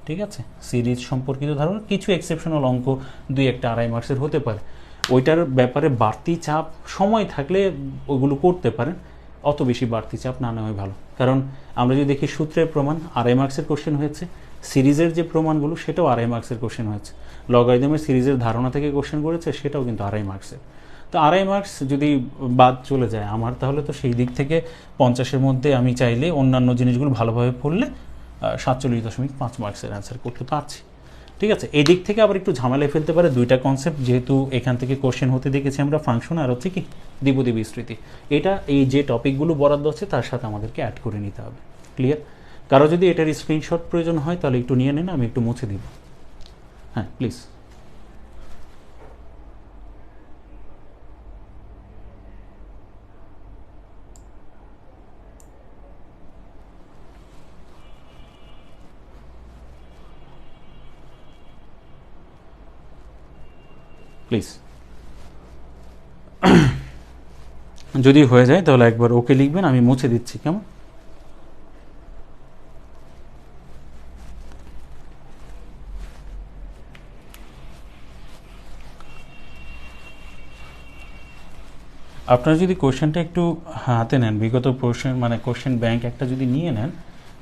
ঠিক আছে, সিরিজ সম্পর্কিত ধারণা, কিছু এক্সেপশনাল অঙ্ক 2-1টা 2.5 মার্কসের হতে পারে, ওইটার ব্যাপারে বাড়তি চাপ সময় থাকলে ওইগুলো করতে পারেন, অত বেশি বাড়তি চাপ না নেওয়াই ভালো। কারণ আমরা যদি দেখি সূত্রের প্রমাণ 2.5 মার্কসের কোশ্চেন হয়েছে, সিরিজের যে প্রমাণগুলো সেটাও 2.5 মার্কসের কোশ্চেন হয়েছে, লগারিদমের সিরিজের ধারণা থেকে কোশ্চেন করেছে, সেটাও কিন্তু 2.5 মার্কসের। তো 2.5 মার্কস যদি বাদ চলে যায় আমার, তাহলে তো সেই দিক থেকে 50-এর মধ্যে আমি চাইলে অন্যান্য জিনিসগুলো ভালোভাবে পড়লে 47.5 মার্কসের অ্যান্সার করতে পারছি। ঠিক আছে, এই দিক থেকে আবার একটু ঝামেলায় ফেলতে পারে দুইটা কনসেপ্ট, যেহেতু এখান থেকে কোশ্চেন হতে দেখেছি আমরা ফাংশন আর হচ্ছে কি দ্বিপদী বিস্তৃতি। এটা এই যে টপিকগুলো বরাদ্দ আছে তার সাথে আমাদেরকে অ্যাড করে নিতে হবে। ক্লিয়ার? কারো যদি এটার স্ক্রিনশট প্রয়োজন হয় তাহলে একটু নিয়ে নেন, আমি একটু মুছে দিব। হ্যাঁ প্লিজ। প্লিজ যদি হয়ে যায় তাহলে একবার ওকে লিখবেন, আমি মুছে দিচ্ছি। কেমন? আপনারা যদি কোশ্চেনটা একটু হাতে নেন, বিগত কোশ্চেন মানে কোশ্চেন ব্যাংক একটা যদি নিয়ে নেন,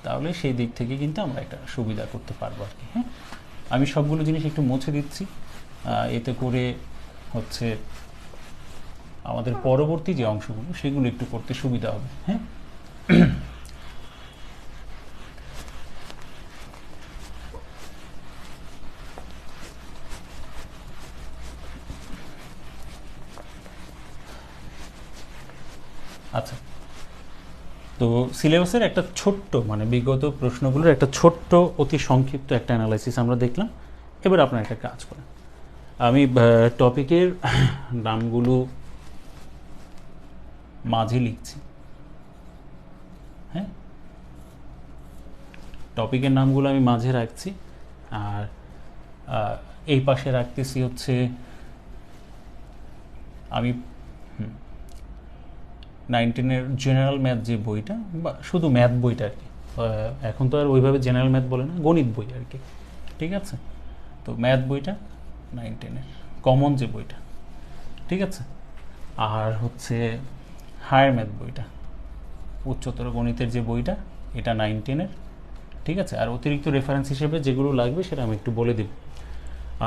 তাহলে সেই দিক থেকে কিন্তু আমরা একটা সুবিধা করতে পারবো আর কি। হ্যাঁ, আমি সবগুলো জিনিস একটু মুছে দিচ্ছি, এতে করে হচ্ছে আমাদের পরবর্তী যে অংশগুলো সেগুলো একটু করতে সুবিধা হবে। হ্যাঁ, আচ্ছা, তো সিলেবাসের একটা ছোট্ট মানে বিগত প্রশ্নগুলোর একটা ছোট্ট অতি সংক্ষিপ্ত একটা অ্যানালাইসিস আমরা দেখলাম। এবার আপনারা একটা কাজ করেন, আমি টপিকের নামগুলো মাঝে লিখছি। হ্যাঁ, টপিকের নামগুলো আমি মাঝে রাখছি, আর এই পাশে রাখতেছি হচ্ছে আমি 19-এর জেনারেল ম্যাথ যে বইটা, বা শুধু ম্যাথ বইটা আর কি, এখন তো আর ওইভাবে জেনারেল ম্যাথ বলে না, গণিত বই আর কি। ঠিক আছে, তো ম্যাথ বইটা 19-এর কমন যে বইটা, ঠিক আছে। আর হচ্ছে হায়ার ম্যাথ বইটা, উচ্চতর গণিতের যে বইটা, এটা 19-এর। ঠিক আছে, আর অতিরিক্ত রেফারেন্স হিসেবে যেগুলো লাগবে সেটা আমি একটু বলে দেব।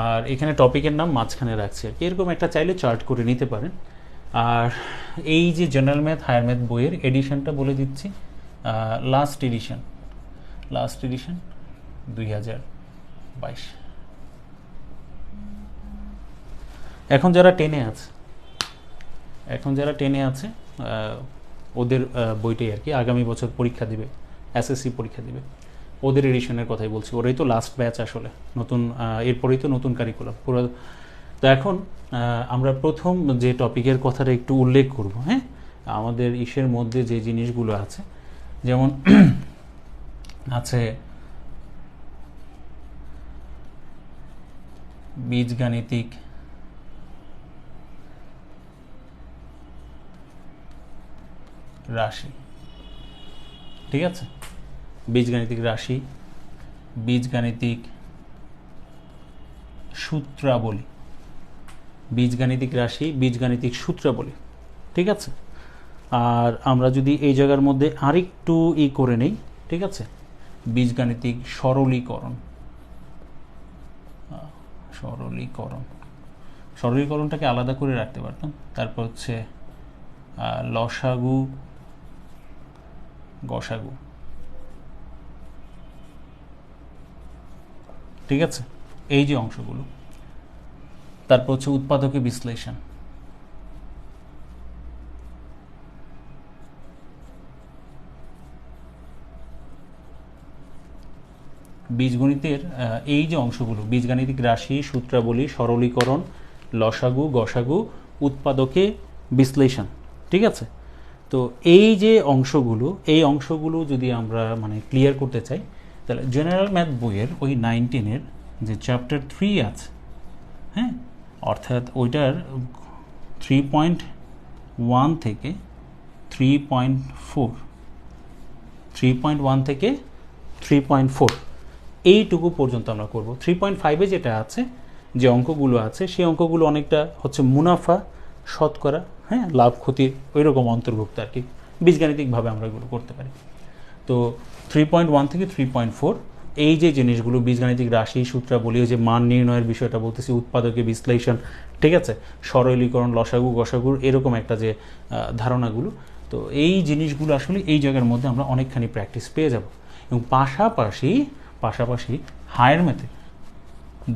আর এখানে টপিকের নাম মাঝখানে রাখছি আর কি, এরকম একটা চাইলে চার্ট করে নিতে পারেন। আর এই যে জেনারেল ম্যাথ হায়ার ম্যাথ বইয়ের এডিশনটা বলে দিচ্ছি, লাস্ট এডিশন 2022। এখন যারা টেনে আছে ওদের বইটাই আর কি, আগামী বছর পরীক্ষা দিবে, এসএসসি পরীক্ষা দিবে, ওদের এডিশনের কথাই বলছি। ওরাই তো লাস্ট ব্যাচ আসলে, নতুন এরপরেই তো নতুন কারিকুলাম পুরো। তো এখন আমরা প্রথম যে টপিকের কথাটা একটু উল্লেখ করব। হ্যাঁ, আমাদের ইসের মধ্যে যে জিনিসগুলো আছে, যেমন আছে বীজগাণিতিক রাশি। ঠিক আছে, বীজগাণিতিক রাশি, বীজগাণিতিক সূত্রাবলী, বীজগাণিতিক রাশি, বীজগাণিতিক সূত্রাবলী। ঠিক আছে, আর আমরা যদি এই জায়গার মধ্যে আরেকটু করে নেই, ঠিক আছে, বীজগাণিতিক সরলীকরণ, সরলীকরণটাকে আলাদা করে রাখতে পারতাম। তারপর হচ্ছে লসাগু, গসাগু। ঠিক আছে, এই যে অংশগুলো। তারপর হচ্ছে উৎপাদকে বিশ্লেষণ, বীজগণিতের এই যে অংশগুলো, বীজগাণিতিক রাশি, সূত্রাবলী, সরলীকরণ, লসাগু, গসাগু, উৎপাদকে বিশ্লেষণ। ঠিক আছে, তো এই যে অংশগুলো, এই অংশগুলো যদি আমরা মানে ক্লিয়ার করতে চাই, তাহলে জেনারেল ম্যাথ বইয়ের ওই 19-এর যে চ্যাপ্টার 3 আছে, হ্যাঁ, অর্থাৎ ওইটার 3.1 থেকে 3.4, 3.1 থেকে 3.4 এইটুকু পর্যন্ত আমরা করব। 3.5-এ যেটা আছে, যে অঙ্কগুলো আছে, সেই অঙ্কগুলো অনেকটা হচ্ছে মুনাফা, শতকরা, হ্যাঁ, লাভ ক্ষতির ওই রকম অন্তর্ভুক্ত আর কি, বীজগাণিতিকভাবে আমরা এগুলো করতে পারি। তো 3.1 থেকে 3.4 এই যে জিনিসগুলো বীজগাণিতিক রাশি সূত্রাবলী, যে মান নির্ণয়ের বিষয়টা বলতেছি, উৎপাদকে বিশ্লেষণ, ঠিক আছে, সরলীকরণ, লসাগু গসাগুর এরকম একটা যে ধারণাগুলো, তো এই জিনিসগুলো আসলে এই জায়গার মধ্যে আমরা অনেকখানি প্র্যাকটিস পেয়ে যাব। এবং পাশাপাশি হায়ার ম্যাথে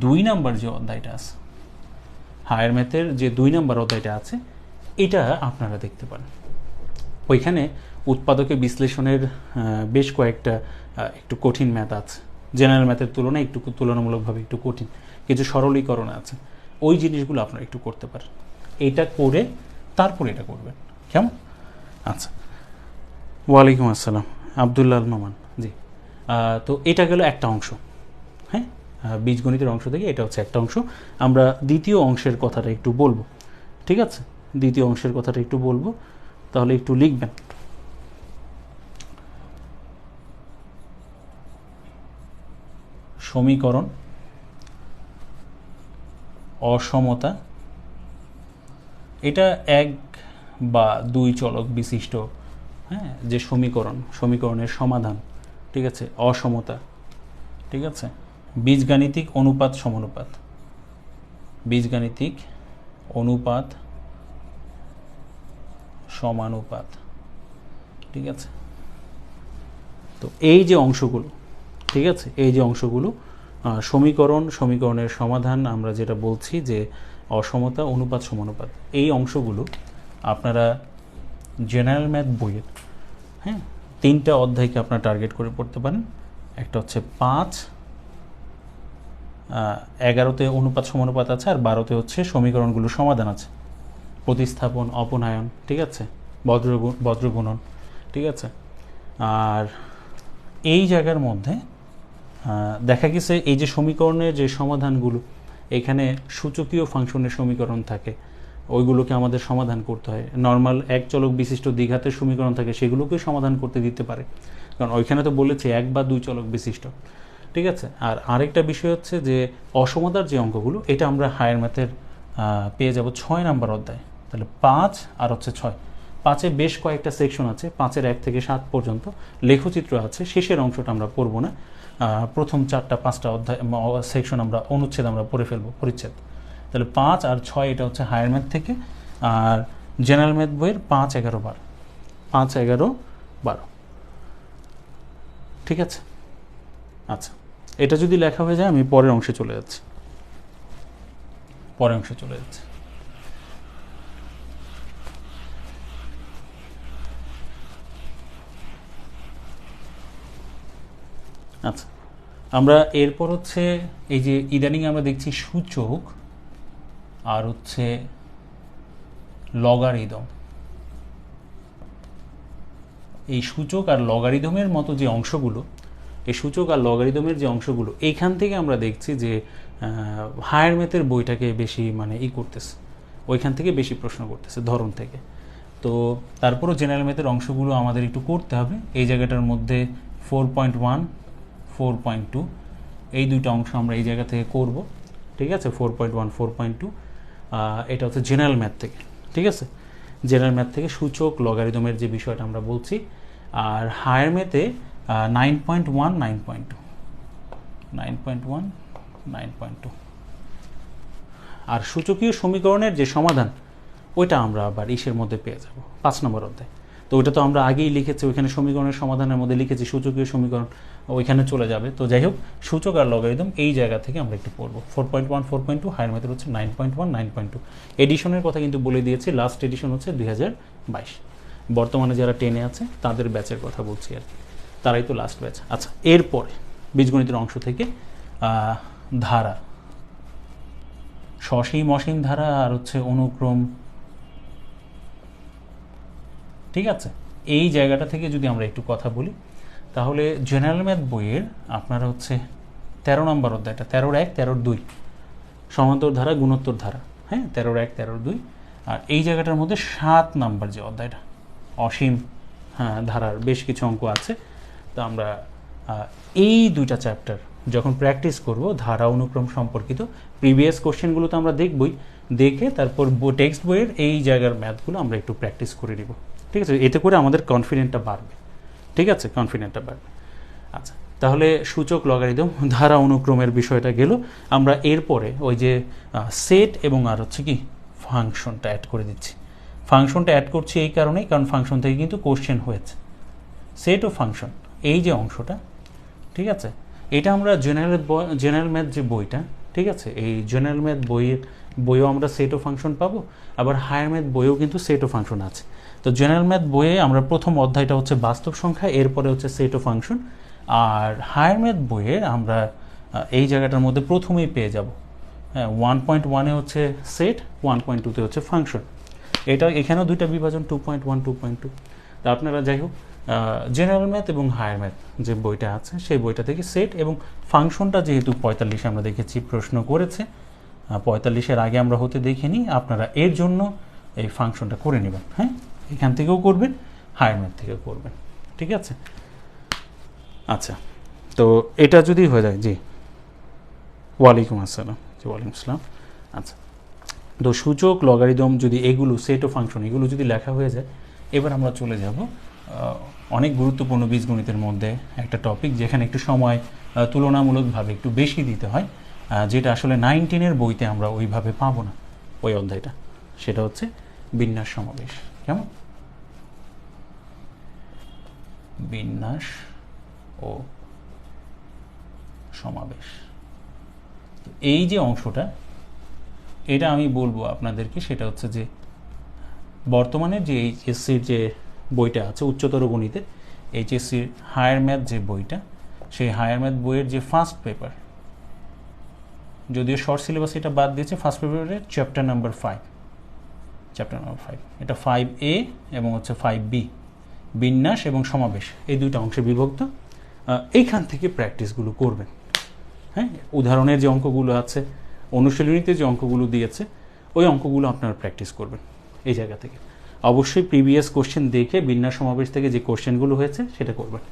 2 নাম্বার যে অধ্যায়টা আছে, হায়ার ম্যাথের যে 2 নাম্বার অধ্যায়টা আছে, এটা আপনারা দেখতে পারেন। ওইখানে উৎপাদকে বিশ্লেষণের বেশ কয়েকটা একটু কঠিন ম্যাথ আছে, জেনারেল ম্যাথের তুলনায় একটু তুলনামূলকভাবে একটু কঠিন, কিছু সরলীকরণ আছে, ওই জিনিসগুলো আপনারা একটু করতে পারেন। এইটা করে তারপর এটা করবেন, কেমন? আচ্ছা, ওয়ালাইকুম আসসালাম, আবদুল্লাহ আল মামান, জি। তো এটা গেল একটা অংশ, হ্যাঁ, বীজগণিতের অংশ থেকে এটা হচ্ছে একটা অংশ। আমরা দ্বিতীয় অংশের কথাটা একটু বলবো, ঠিক আছে? দ্বিতীয় অংশের কথাটা একটু বলবো, তাহলে একটু লিখবেন। সমীকরণ, অসমতা, এটা 1 বা 2 চলক বিশিষ্ট, হ্যাঁ, যে সমীকরণের সমাধান, ঠিক আছে, অসমতা, ঠিক আছে, বীজগাণিতিক অনুপাত সমানুপাত, বীজগাণিতিক অনুপাত সমানুপাত, ঠিক আছে। তো এই যে অংশগুলো, ঠিক আছে, এই যে অংশগুলো সমীকরণের সমাধান, আমরা যেটা বলছি যে অসমতা, অনুপাত সমানুপাত, এই অংশগুলো আপনারা জেনারেল ম্যাথ বইয়ের, হ্যাঁ, 3টা অধ্যায়কে আপনারা টার্গেট করে পড়তে পারেন। একটা হচ্ছে 5, 11তে অনুপাত সমানুপাত আছে, আর 12তে হচ্ছে সমীকরণগুলো সমাধান আছে, প্রতিস্থাপন, অপনয়ন, ঠিক আছে, বজ্রগুণন, ঠিক আছে। আর এই জায়গার মধ্যে দেখা গেছে এই যে সমীকরণের যে সমাধানগুলো, এখানে সূচকীয় ফাংশনের সমীকরণ থাকে, ওইগুলোকে আমাদের সমাধান করতে হয়। নর্মাল এক চলক বিশিষ্ট দ্বিঘাতের সমীকরণ থাকে, সেগুলোকে সমাধান করতে দিতে পারে, কারণ ওইখানে তো বলেছে 1 বা 2 চলক বিশিষ্ট, ঠিক আছে। আর আরেকটা বিষয় হচ্ছে যে অসমতার যে অঙ্কগুলো, এটা আমরা হায়ার ম্যাথের পেয়ে যাব 6 নাম্বার অধ্যায়। তাহলে 5 আর হচ্ছে 6, 5-এ বেশ কয়েকটা সেকশন আছে, 5-এর 1 থেকে 7 পর্যন্ত লেখচিত্র আছে, শেষের অংশটা আমরা পড়ব না। প্রথম 4-5টা অধ্যায় সেকশন আমরা অনুচ্ছেদ আমরা পড়ে ফেলবো, পরিচ্ছেদ। তাহলে 5 আর 6 এটা হচ্ছে হায়ার ম্যাথ থেকে, আর জেনারেল ম্যাথ বইয়ের 5, 11, 12, 5, 11, 12, ঠিক আছে। আচ্ছা, এটা যদি লেখা হয়ে যায় আমি পরের অংশে চলে যাচ্ছি, আচ্ছা, আমরা এরপর হচ্ছে এই যে ইদানিং আমরা দেখছি সূচক আর হচ্ছে লগারিদম, এই সূচক আর লগারিদমের মতো যে অংশগুলো, এই সূচক আর লগারিদমের যে অংশগুলো, এইখান থেকে আমরা দেখছি যে হায়ার ম্যাথের বইটাকে বেশি মানে করতেছে, ওইখান থেকে বেশি প্রশ্ন করতেছে ধরন থেকে। তো তারপরও জেনারেল ম্যাথের অংশগুলো আমাদের একটু করতে হবে। এই জায়গাটার মধ্যে 4.1, 4.2, এই 2টা অংশ আমরা এই জায়গা থেকে করব, ঠিক আছে। 4.1, 4.2 এটা হচ্ছে জেনারেল ম্যাথ থেকে, ঠিক আছে। জেনারেল ম্যাথ থেকে সূচক লগারিদমের যে বিষয়টা আমরা বলছি। আর হায়ার ম্যাথে 9.1, 9.2, 9.1, 9.2, আর সূচকীয় সমীকরণের যে সমাধান, ওইটা আমরা আবার ইসের মধ্যে পেয়ে যাব 5 নম্বর অধ্যায়। তো ওইটা তো আমরা আগেই লিখেছি, ওইখানে সমীকরণের সমাধানের মধ্যে লিখেছি সূচকীয় সমীকরণ, ওইখানে চলে যাবে। তো যাই হোক, সূচক আর লগারিদম এই জায়গা থেকে আমরা একটু পড়বো। 4.1, 4.2, হায়ার ম্যাথের হচ্ছে 9.1, 9.2। এডিশনের কথা কিন্তু বলে দিয়েছি, লাস্ট এডিশন হচ্ছে 2022। বর্তমানে যারা 10-এ আছে তাদের ব্যাচের কথা বলছি আর কি, তারাই তো লাস্ট ব্যাচ। আচ্ছা, এরপরে বীজগণিতের অংশ থেকে ধারা, সসীম অসীম ধারা আর হচ্ছে অনুক্রম, ঠিক আছে। এই জায়গাটা থেকে যদি আমরা একটু কথা বলি, তাহলে জেনারেল ম্যাথ বইয়ের আপনারা হচ্ছে 13 নম্বর অধ্যায়টা, 13-1, 13-2, সমান্তর ধারা, গুণোত্তর ধারা, হ্যাঁ, 13-1, 13-2। আর এই জায়গাটার মধ্যে 7 নাম্বার যে অধ্যায়টা, অসীম, হ্যাঁ, ধারার বেশ কিছু অঙ্ক আছে। তো আমরা এই 2টা চ্যাপ্টার যখন প্র্যাকটিস করব, ধারা অনুক্রম সম্পর্কিত প্রিভিয়াস কোশ্চেনগুলো তো আমরা দেখবই, দেখে তারপর টেক্সট বইয়ের এই জায়গার ম্যাথগুলো আমরা একটু প্র্যাকটিস করে নিব, ঠিক আছে। এতে করে আমাদের কনফিডেন্টটা বাড়বে, ঠিক আছে, কনফিডেন্টটা বাড়বে। আচ্ছা, তাহলে সূচক লগারিদম ধারা অনুক্রমের বিষয়টা গেল। আমরা এরপরে ওই যে সেট এবং আর হচ্ছে কি ফাংশনটা অ্যাড করে দিচ্ছি। ফাংশনটা অ্যাড করছি এই কারণেই, কারণ ফাংশন থেকে কিন্তু কোশ্চেন হয়েছে। সেট ও ফাংশন এই যে অংশটা, ঠিক আছে, এটা আমরা জেনারেল ম্যাথ যে বইটা, ঠিক আছে, এই জেনারেল ম্যাথ বইয়েও আমরা সেট ও ফাংশন পাবো, আবার হায়ার ম্যাথ বইয়েও কিন্তু সেট ও ফাংশন আছে। তো জেনারেল ম্যাথ বইয়ে আমরা প্রথম অধ্যায়টা হচ্ছে বাস্তব সংখ্যা, এরপরে হচ্ছে সেট ও ফাংশন। আর হায়ার ম্যাথ বইয়ে আমরা এই জায়গাটার মধ্যে প্রথমেই পেয়ে যাব, হ্যাঁ, 1.1-এ হচ্ছে সেট, 1.2-তে হচ্ছে ফাংশন। এটা এখানেও দুইটা বিভাজন, 2.1, 2.2। তা আপনারা যাই হোক জেনারেল ম্যাথ এবং হায়ার ম্যাথ যে বইটা আছে সেই বইটা থেকে সেট এবং ফাংশনটা যেহেতু 45 আমরা দেখেছি প্রশ্ন করেছে, 45-এর আগে আমরা হতে দেখিনি, আপনারা এর জন্য এই ফাংশনটা করে নেবেন। হ্যাঁ, এখান থেকেও করবেন, হায়ার ম্যাথ থেকেও করবেন, ঠিক আছে। আচ্ছা, তো এটা যদি হয়ে যায়, জি ওয়ালাইকুম আসসালাম, জি ওয়ালাইকুম আসসালাম। আচ্ছা, তো সূচক লগারিদম যদি এগুলো সেট ও ফাংশন এগুলো যদি লেখা হয়ে যায়, এবার আমরা চলে যাব অনেক গুরুত্বপূর্ণ বীজগণিতের মধ্যে একটা টপিক, যেখানে একটু সময় তুলনামূলকভাবে একটু বেশি দিতে হয়, যেটা আসলে 19-এর বইতে আমরা ওইভাবে পাবো না ওই অধ্যায়টা। সেটা হচ্ছে বিন্যাস সমাবেশ। কেমন? বিন্যাস ও সমাবেশ, এই যে অংশটা, এটা আমি বলবো আপনাদেরকে, সেটা হচ্ছে যে বর্তমানে যে এইচএসসির যে বইটা আছে উচ্চতর গণিতের, এইচএসসির হায়ার ম্যাথ যে বইটা, সেই হায়ার ম্যাথ বইয়ের যে ফার্স্ট পেপার, যদিও শর্ট সিলেবাস এটা বাদ দিয়েছে, ফার্স্ট পেপারের চ্যাপ্টার নাম্বার 5, এটা 5A এবং হচ্ছে 5B, বিন্যাস এবং সমাবেশ, এই দুইটা অংশে বিভক্ত। এইখান থেকে প্র্যাকটিসগুলো করবেন। হ্যাঁ, উদাহরণের যে অঙ্কগুলো আছে, অনুশীলনীতে যে অঙ্কগুলো দিয়েছে, ওই অঙ্কগুলো আপনারা প্র্যাকটিস করবেন এই জায়গা থেকে। অবশ্যই প্রিভিয়াস কোশ্চেন দেখে বিন্যাস সমাবেশ থেকে যে কোশ্চেনগুলো হয়েছে সেটা করবেন,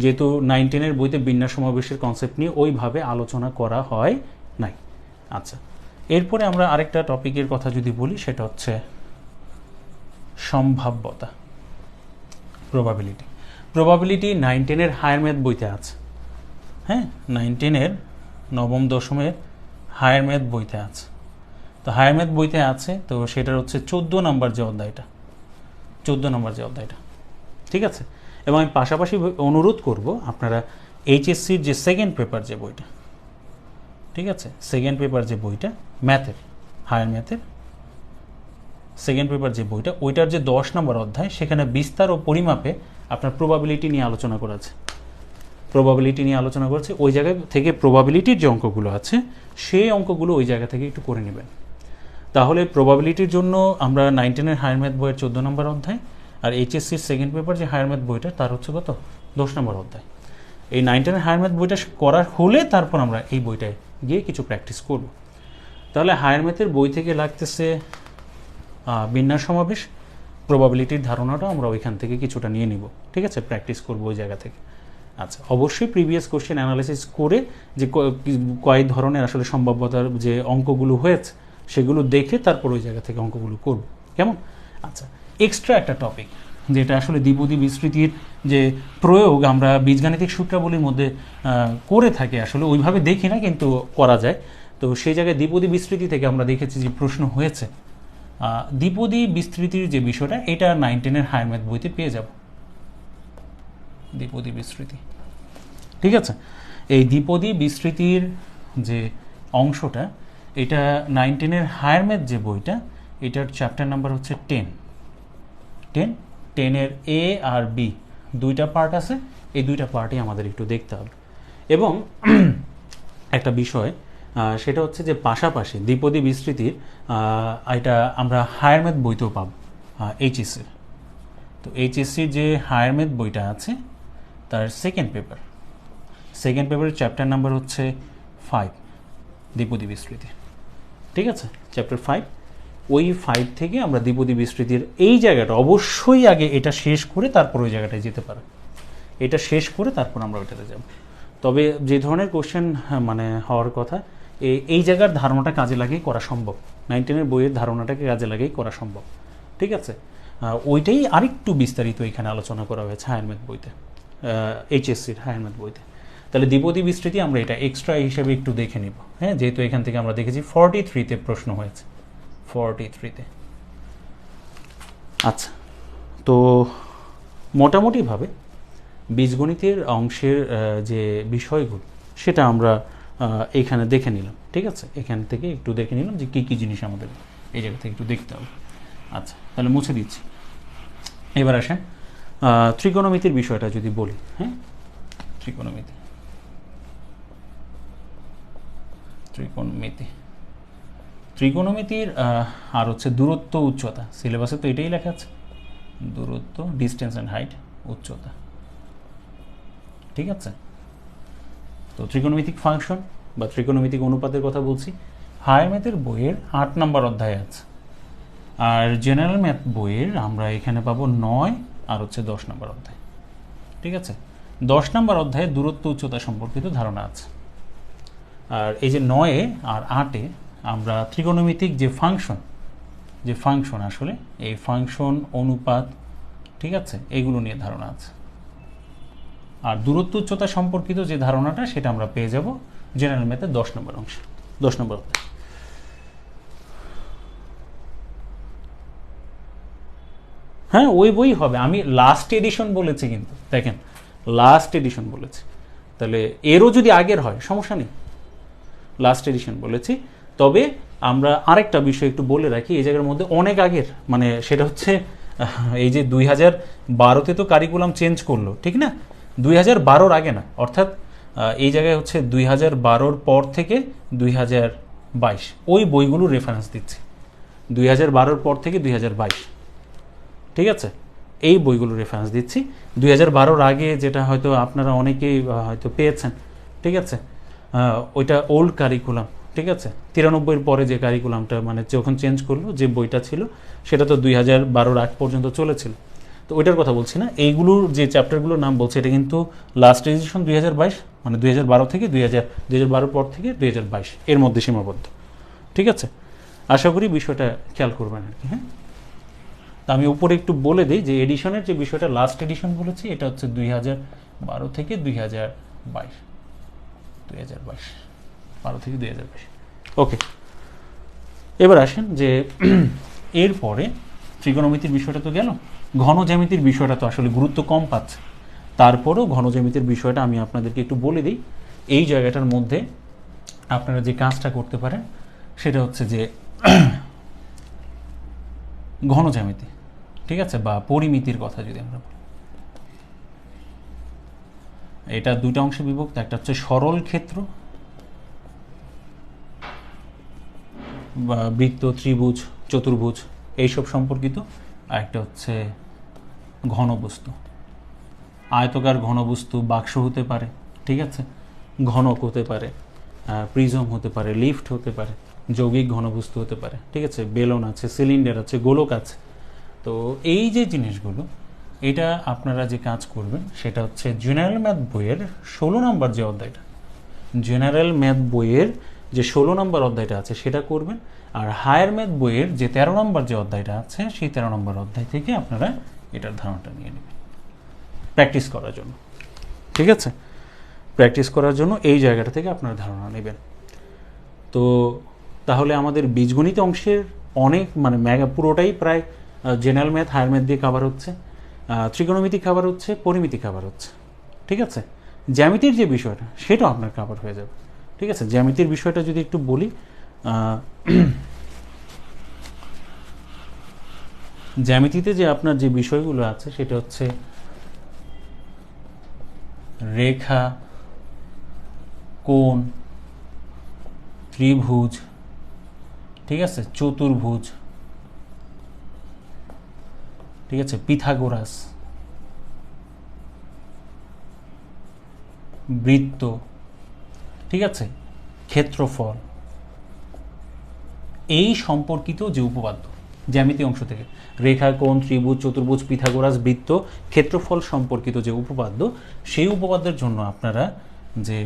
যেহেতু 19-এর বইতে বিন্যাস সমাবেশের কনসেপ্ট নিয়ে ওইভাবে আলোচনা করা হয় নাই। আচ্ছা, এরপরে আমরা আরেকটা টপিকের কথা যদি বলি, সেটা হচ্ছে সম্ভাব্যতা, প্রবাবিলিটি 19-এর হায়ার ম্যাথ বইতে আছে। হ্যাঁ, 19-এর নবম দশমের হায়ার ম্যাথ বইতে আছে। তো হায়ার ম্যাথ বইতে আছে, তো সেটার হচ্ছে 14 নম্বর যে অধ্যায়টা, ঠিক আছে। এবং আমি পাশাপাশি অনুরোধ করব আপনারা এইচএসসির যে সেকেন্ড পেপার যে বইটা, ঠিক আছে, সেকেন্ড পেপার যে বইটা ম্যাথের, হায়ার ম্যাথের সেকেন্ড পেপার যে বইটা, ওইটার যে 10 নম্বর অধ্যায়, সেখানে বিস্তার ও পরিমাপে আপনার প্রবাবিলিটি নিয়ে আলোচনা করেছে। ওই জায়গা থেকে প্রবাবিলিটির যে অঙ্কগুলো আছে সেই অঙ্কগুলো ওই জায়গা থেকে একটু করে নেবেন। তাহলে প্রবাবিলিটির জন্য আমরা 19-এর হায়ার ম্যাথ বইয়ের 14 নম্বর অধ্যায়, আর এইচএসসির সেকেন্ড পেপার যে হায়ার ম্যাথ বইটা, তার হচ্ছে কত 10 নম্বর অধ্যায়। এই 19-এর হায়ার ম্যাথ বইটা করার হলে তারপর আমরা এই বইটায় গিয়ে কিছু প্র্যাকটিস করব। তাহলে হায়ার ম্যাথের বই থেকে লাগতেছে বিন্যাস সমাবেশ, প্রবাবিলিটির ধারণাটা আমরা ওইখান থেকে কিছুটা নিয়ে নিব, ঠিক আছে, প্র্যাকটিস করব ওই জায়গা থেকে। আচ্ছা, অবশ্যই প্রিভিয়াস কোশ্চেন অ্যানালাইসিস করে যে কয় ধরনের আসলে সম্ভাব্যতার যে অঙ্কগুলো হয়েছে সেগুলো দেখে তারপর ওই জায়গা থেকে অঙ্কগুলো করব। কেমন? আচ্ছা, এক্সট্রা একটা টপিক, যেটা আসলে দ্বিপদী বিস্তৃতির যে প্রয়োগ আমরা বীজগাণিতিক সূত্রাবলীর মধ্যে করে থাকি, আসলে ওইভাবে দেখি না কিন্তু করা যায়। তো সেই জায়গায় দ্বিপদী বিস্তৃতি থেকে আমরা দেখেছি যে প্রশ্ন হয়েছে। দ্বিপদী বিস্তৃতির যে বিষয়টা, এটা 19-এর হায়ার ম্যাথ বইতে পেয়ে যাব, দ্বিপদী বিস্তৃতি, ঠিক আছে। এই দ্বিপদী বিস্তৃতির যে অংশটা, এটা 19-এর হায়ার ম্যাথ যে বইটা, এটার চ্যাপ্টার নাম্বার হচ্ছে 10-এর এ আর বি দুইটা পার্ট আছে। এই দুইটা পার্টই আমাদের একটু দেখতে হবে। এবং একটা বিষয়, সেটা হচ্ছে যে পাশাপাশি দ্বিপদী বিস্তৃতির এটা আমরা হায়ার ম্যাথ বইতেও পাব এইচএসসির। তো এইচএসসির যে হায়ার ম্যাথ বইটা আছে, তার সেকেন্ড পেপারের চ্যাপ্টার নাম্বার হচ্ছে 5, দ্বিপদী বিস্তৃতি, ঠিক আছে, চ্যাপ্টার 5। ওই 5 থেকে আমরা দ্বিপদী বিস্তৃতির এই জায়গাটা অবশ্যই আগে এটা শেষ করে তারপর ওই জায়গাটায় যেতে পারে, এটা শেষ করে তারপর আমরা ওইটাতে যাব। তবে যে ধরনের কোশ্চেন মানে হওয়ার কথা, এই জায়গার ধারণাটা কাজে লাগিয়ে করা সম্ভব, 19-এর বইয়ের ধারণাটাকে কাজে লাগিয়েই করা সম্ভব, ঠিক আছে। ওইটাই আরেকটু বিস্তারিত এখানে আলোচনা করা হয়েছে হায়ার ম্যাথ বইতে, এইচএসসির হায়ার ম্যাথ বইতে। তাহলে দ্বিপদী বিস্তৃতি আমরা এটা এক্সট্রা হিসেবে একটু দেখে নিব, হ্যাঁ, যেহেতু এখান থেকে আমরা দেখেছি 43-তে প্রশ্ন হয়েছে, 43-তে। আচ্ছা, তো মোটামুটিভাবে বীজগণিতের অংশের যে বিষয়গুলো সেটা আমরা এখানে দেখে নিলাম, ঠিক আছে, এখান থেকে একটু দেখে নিলাম যে কী কী জিনিস আমাদের এই জায়গা থেকে একটু দেখতে হবে। আচ্ছা, তাহলে মুছে দিচ্ছি। এবার আসেন ত্রিকোণমিতির বিষয়টা যদি বলি, হ্যাঁ, ত্রিকোণমিতি, ত্রিকোণমিতির আর হচ্ছে দূরত্ব উচ্চতা, সিলেবাসে তো এটাই লেখা আছে, দূরত্ব, ডিস্টেন্স অ্যান্ড হাইট, উচ্চতা, ঠিক আছে। তো ত্রিকোণমিতিক ফাংশন বা ত্রিকোণমিতিক অনুপাতের কথা বলছি, হায়ার ম্যাথের বইয়ের 8 নম্বর অধ্যায় আছে, আর জেনারেল ম্যাথ বইয়ের আমরা এখানে পাবো 9 আর হচ্ছে 10 নম্বর অধ্যায়, ঠিক আছে। 10 নম্বর অধ্যায়ে দূরত্ব উচ্চতা সম্পর্কিত ধারণা আছে, আর এই যে 9-এ আর 8-এ আমরা ত্রিকোণমিতিক যে ফাংশন আসলে এই ফাংশন, অনুপাত, ঠিক আছে, এগুলো নিয়ে ধারণা আছে। আর দূরত্ব উচ্চতা সম্পর্কিত যে ধারণাটা সেটা আমরা পেয়ে যাব জেনারেল ম্যাথের 10 নম্বর অংশে, 10 নম্বর অধ্যায়। হ্যাঁ, ওই বই হবে, আমি লাস্ট এডিশন বলেছি, কিন্তু দেখেন লাস্ট এডিশন বলেছি, তাহলে এরও যদি আগের হয় সমস্যা নেই, লাস্ট এডিশন বলেছি। তবে আমরা আরেকটা বিষয় একটু বলে রাখি, এই জায়গার মধ্যে অনেক আগের, মানে সেটা হচ্ছে এই যে 2012-তে তো কারিকুলাম চেঞ্জ করলো, ঠিক না, 2012-র আগে না, অর্থাৎ এই জায়গায় হচ্ছে 2012-র পর থেকে 2022, ওই বইগুলো রেফারেন্স দিচ্ছি, 2012-র পর থেকে 2022, ঠিক আছে, এই বইগুলো রেফারেন্স দিচ্ছি। 2012-র আগে যেটা হয়তো আপনারা অনেকেই হয়তো পেয়েছেন, ঠিক আছে, ওইটা ওল্ড কারিকুলাম, ঠিক আছে, 93-এর পরে যে কারিকুলামটা মানে যখন চেঞ্জ করলো, যে বইটা ছিল সেটা তো 2012-র আগ পর্যন্ত চলেছিল, তো ওইটার কথা বলছি না, এইগুলোর যে চ্যাপ্টারগুলোর নাম বলছে এটা কিন্তু লাস্ট এডিশন 2022, মানে 2012 থেকে 2012 পর থেকে 2022 এর মধ্যে সীমাবদ্ধ, ঠিক আছে। আশা করি বিষয়টা খেয়াল করবেন আর কি। হ্যাঁ, তা আমি উপরে একটু বলে দিই যে এডিশনের যে বিষয়টা লাস্ট এডিশন বলেছি এটা হচ্ছে 2012 থেকে 2022, 12 থেকে 2022। ওকে, এবার আসেন যে এরপরে ত্রিকোণমিতির বিষয়টা তো গেল, ঘন জ্যামিতির বিষয়টা তো আসলে গুরুত্ব কম পাচ্ছে, তারপরেও ঘন জ্যামিতির বিষয়টা আমি আপনাদেরকে একটু বলে দিই। এই জায়গাটার মধ্যে আপনারা যে কাজটা করতে পারেন সেটা হচ্ছে যে ঘন জ্যামিতি, ঠিক আছে, বা পরিমিতির কথা যদি আমরা বলি, এটা দুইটা অংশে বিভক্ত, একটা হচ্ছে সরল ক্ষেত্র বা বৃত্ত, ত্রিভুজ, চতুর্ভুজ এইসব সম্পর্কিত, আর একটা হচ্ছে ঘনবস্তু, আয়তকার ঘনবস্তু, বাক্স হতে পারে, ঠিক আছে, ঘনক হতে পারে, প্রিজম হতে পারে, লিফট হতে পারে, যৌগিক ঘনবস্তু হতে পারে, ঠিক আছে, বেলন আছে, সিলিন্ডার আছে, গোলক আছে। তো এই যে জিনিসগুলো, এটা আপনারা যে কাজ করবেন সেটা হচ্ছে জেনারেল ম্যাথ বইয়ের 16 নম্বর যে অধ্যায়টা, জেনারেল ম্যাথ বইয়ের যে 16 নম্বর অধ্যায়টা আছে সেটা করবেন, আর হায়ার ম্যাথ বইয়ের যে 13 নম্বর যে অধ্যায়টা আছে সেই 13 নম্বর অধ্যায় থেকে আপনারা এটার ধারণাটা নিয়ে নেবেন প্র্যাকটিস করার জন্য, ঠিক আছে, প্র্যাকটিস করার জন্য এই জায়গাটা থেকে আপনারা ধারণা নেবেন। তো তাহলে আমাদের বীজগণিত অংশের অনেক মানে পুরোটাই প্রায় জেনারেল ম্যাথ, হায়ার ম্যাথ দিয়ে কভার হচ্ছে, ত্রিকোণমিতি কভার হচ্ছে, পরিমিতি কভার হচ্ছে, ঠিক আছে। জ্যামিতির যে বিষয়টা সেটাও আপনার কভার হয়ে যাবে, ঠিক আছে। জ্যামিতির বিষয়টা যদি একটু বলি, জ্যামিতিতে যে আপনার যে বিষয়গুলো আছে সেটা হচ্ছে রেখা, কোণ, ত্রিভুজ, ঠিক আছে, চতুর্ভুজ, ঠিক আছে, পিথাগোরাস, বৃত্ত, ঠিক আছে, ক্ষেত্রফল, এই সম্পর্কিত যে উপপাদ্য জ্যামিতি অংশ থেকে রেখা, কোণ, ত্রিভুজ, চতুর্ভুজ, পিথাগোরাস, বৃত্ত, ক্ষেত্রফল সম্পর্কিত যে উপপাদ্য, সেই উপপাদ্যের জন্য আপনারা যে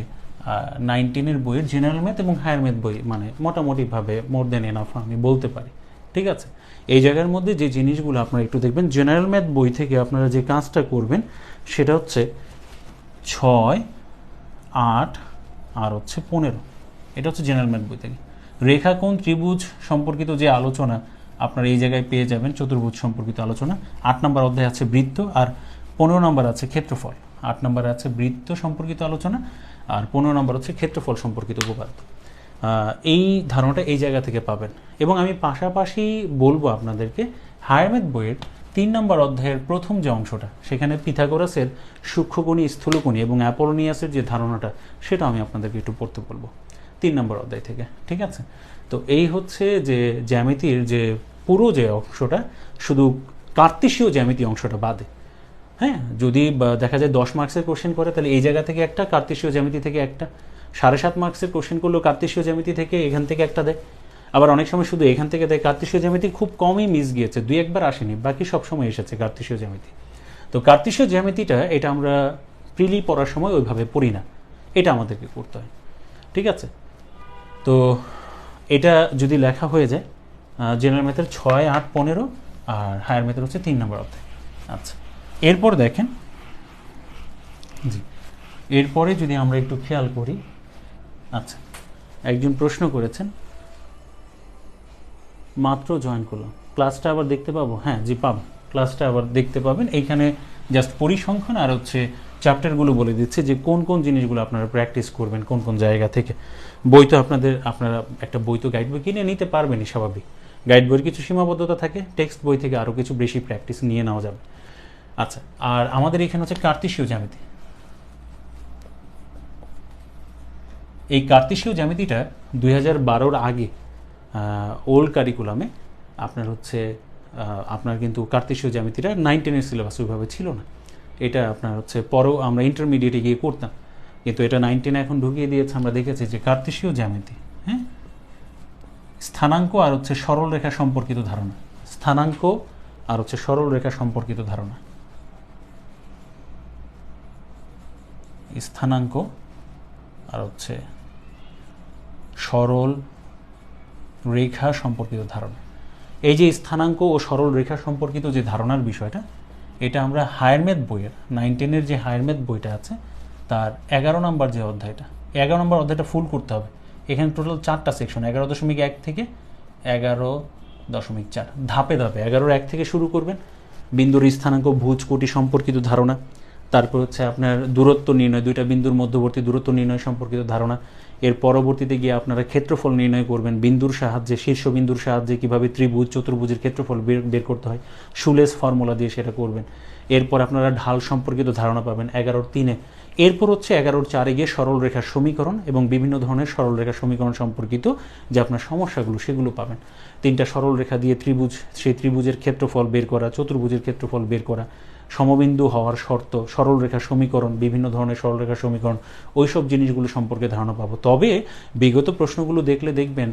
19-এর বইয়ের জেনারেল ম্যাথ এবং হায়ার ম্যাথ বই মানে মোটামুটিভাবে মোর দেন এনাফ আমি বলতে পারি, ঠিক আছে। এই জায়গার মধ্যে যে জিনিসগুলো আপনারা একটু দেখবেন, জেনারেল ম্যাথ বই থেকে আপনারা যে কাজটা করবেন সেটা হচ্ছে 6, 8 আর হচ্ছে 15, এটা হচ্ছে জেনারেল ম্যাথ বই থেকে। রেখাকোণ ত্রিভুজ সম্পর্কিত যে আলোচনা আপনারা এই জায়গায় পেয়ে যাবেন, চতুর্ভুজ সম্পর্কিত আলোচনা। 8 নম্বর অধ্যায় আছে বৃত্ত, আর 15 নম্বর আছে ক্ষেত্রফল। 8 নম্বরে আছে বৃত্ত সম্পর্কিত আলোচনা, আর 15 নম্বর হচ্ছে ক্ষেত্রফল সম্পর্কিত উপপাদ্য। এই ধারণাটা এই জায়গা থেকে পাবেন। এবং আমি পাশাপাশি বলবো আপনাদেরকে হায়ার ম্যাথ বইয়ের 3 নম্বর অধ্যায়ের প্রথম যে অংশটা, সেখানে পিথাগোরাসের সূক্ষ্মকোণী স্থূলকোণী এবং অ্যাপোলোনিয়াসের যে ধারণাটা, সেটা আমি আপনাদেরকে একটু পড়তে বলবো 3 নম্বর অধ্যায় থেকে। ঠিক আছে? তো এই হচ্ছে যে জ্যামিতির যে পুরো যে অংশটা, শুধু কার্তেশীয় জ্যামিতি অংশটা বাদে। হ্যাঁ, যদি দেখা যায় 10 মার্কসের কোশ্চেন করে, তাহলে এই জায়গা থেকে একটা, কার্তেশীয় জ্যামিতি থেকে একটা। 7.5 মার্কসের কোশ্চেন করলেও কার্তেশীয় জ্যামিতি থেকে এখান থেকে একটা দেয়। আবার অনেক সময় শুধু এখান থেকে দেয়। কার্তেশীয় জ্যামিতি খুব কমই মিস গিয়েছে, 2-1বার আসেনি, বাকি সব সময় এসেছে কার্তেশীয় জ্যামিতি। তো কার্তেশীয় জ্যামিতিটা এটা আমরা প্রিলি পড়ার সময় ওইভাবে পড়ি না, এটা আমাদেরকে করতে হয়। ঠিক আছে? তো এটা যদি লেখা হয়ে যায় জেনারেল ম্যাথের 6, 8, 15, আর হায়ার ম্যাথের হচ্ছে 3 নম্বর অধ্যায়। আচ্ছা, এরপর দেখেন, জি, এরপরে যদি আমরা একটু খেয়াল করি, আচ্ছা, একজন প্রশ্ন করেছেন, মাত্র জয়েন করলাম, ক্লাসটা আবার দেখতে পাবো? হ্যাঁ, জি পাবো, ক্লাসটা আবার দেখতে পাবেন। এইখানে জাস্ট পরিসংখ্যান আর হচ্ছে চ্যাপ্টারগুলো বলে দিচ্ছে যে কোন কোন জিনিসগুলো আপনারা প্র্যাকটিস করবেন কোন কোন জায়গা থেকে। বই তো আপনারা একটা বই তো গাইড বই কিনে নিতে পারবেনই, স্বাভাবিক। গাইড বইয়ের কিছু সীমাবদ্ধতা থাকে, টেক্সট বই থেকে আরও কিছু বেশি প্র্যাকটিস নিয়ে নেওয়া যাবে। আচ্ছা, আর আমাদের এখানে হচ্ছে কার্তেশীয় জ্যামিতি। এই কার্তেশীয় জ্যামিতিটা 2012-র আগে ওল্ড কারিকুলামে আপনার হচ্ছে আপনার কিন্তু কার্তেশীয় জ্যামিতিটা 9-10-এর সিলেবাস ওইভাবে ছিল না। এটা আপনার হচ্ছে পরেও আমরা ইন্টারমিডিয়েটে গিয়ে করতাম, কিন্তু এটা 9-10 এখন ঢুকিয়ে দিয়েছে। আমরা দেখেছি যে কার্তেশীয় জ্যামিতি, হ্যাঁ, স্থানাঙ্ক আর হচ্ছে সরল রেখা সম্পর্কিত ধারণা, স্থানাঙ্ক আর হচ্ছে সরল রেখা সম্পর্কিত ধারণা, স্থানাঙ্ক আর হচ্ছে সরল রেখা সম্পর্কিত ধারণা। এই যে স্থানাঙ্ক ও সরল রেখা সম্পর্কিত যে ধারণার বিষয়টা, এটা আমরা হায়ার ম্যাথ বইয়ের 9-10-এর যে হায়ার ম্যাথ বইটা আছে তার 11 নম্বর যে অধ্যায়টা, 11 নম্বর অধ্যায়টা ফুল করতে হবে। এখানে টোটাল 4টা সেকশন, 11.1 থেকে 11.4, ধাপে ধাপে 11-1 থেকে শুরু করবেন। বিন্দুর স্থানাঙ্ক, ভুজ, কোটি সম্পর্কিত ধারণা, তারপর হচ্ছে আপনার দূরত্ব নির্ণয়, দুইটা বিন্দুর মধ্যবর্তী দূরত্ব নির্ণয় সম্পর্কিত ধারণা। এর পরবর্তীতে গিয়ে আপনারা ক্ষেত্রফল নির্ণয় করবেন, বিন্দুর সাহায্যে, শীর্ষবিন্দুর সাহায্যে কীভাবে ত্রিভুজ চতুর্ভুজের ক্ষেত্রফল বের করতে হয়, শুলেস ফর্মুলা দিয়ে সেটা করবেন। এরপর আপনারা ঢাল সম্পর্কিত ধারণা পাবেন 11-3-এ। এরপর হচ্ছে 11-4-এ গিয়ে সরল রেখার সমীকরণ এবং বিভিন্ন ধরনের সরল রেখার সমীকরণ সম্পর্কিত যে আপনার সমস্যাগুলো, সেগুলো পাবেন। 3টা সরল রেখা দিয়ে ত্রিভুজ, সেই ত্রিভুজের ক্ষেত্রফল বের করা, চতুর্ভুজের ক্ষেত্রফল বের করা, সমবিন্দু হওয়ার শর্ত, সরল রেখার সমীকরণ, বিভিন্ন ধরনের সরল রেখার সমীকরণ, ওইসব জিনিসগুলো সম্পর্কে ধারণা পাবো। তবে বিগত প্রশ্নগুলো দেখলে দেখবেন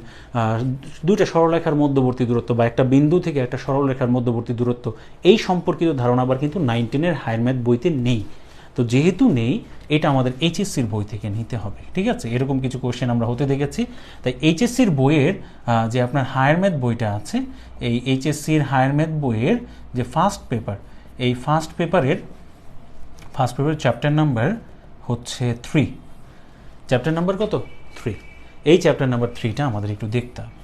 দুইটা সরলরেখার মধ্যবর্তী দূরত্ব বা একটা বিন্দু থেকে একটা সরল রেখার মধ্যবর্তী দূরত্ব, এই সম্পর্কিত ধারণা আবার কিন্তু 9-10-এর হায়ার ম্যাথ বইতে নেই। তো যেহেতু নেই, এটা আমাদের এইচএসসির বই থেকে নিতে হবে। ঠিক আছে? এরকম কিছু কোশ্চেন আমরা হতে দেখেছি। তাই এইচএসসির বইয়ের যে আপনার হায়ার ম্যাথ বইটা আছে, এই এইচএসসির হায়ার ম্যাথ বইয়ের যে ফার্স্ট পেপার, এই ফার্স্ট পেপারের চ্যাপ্টার নাম্বার হচ্ছে 3। চ্যাপ্টার নাম্বার কত? 3। এই চ্যাপ্টার নাম্বার 3টা আমাদের একটু দেখতে হবে।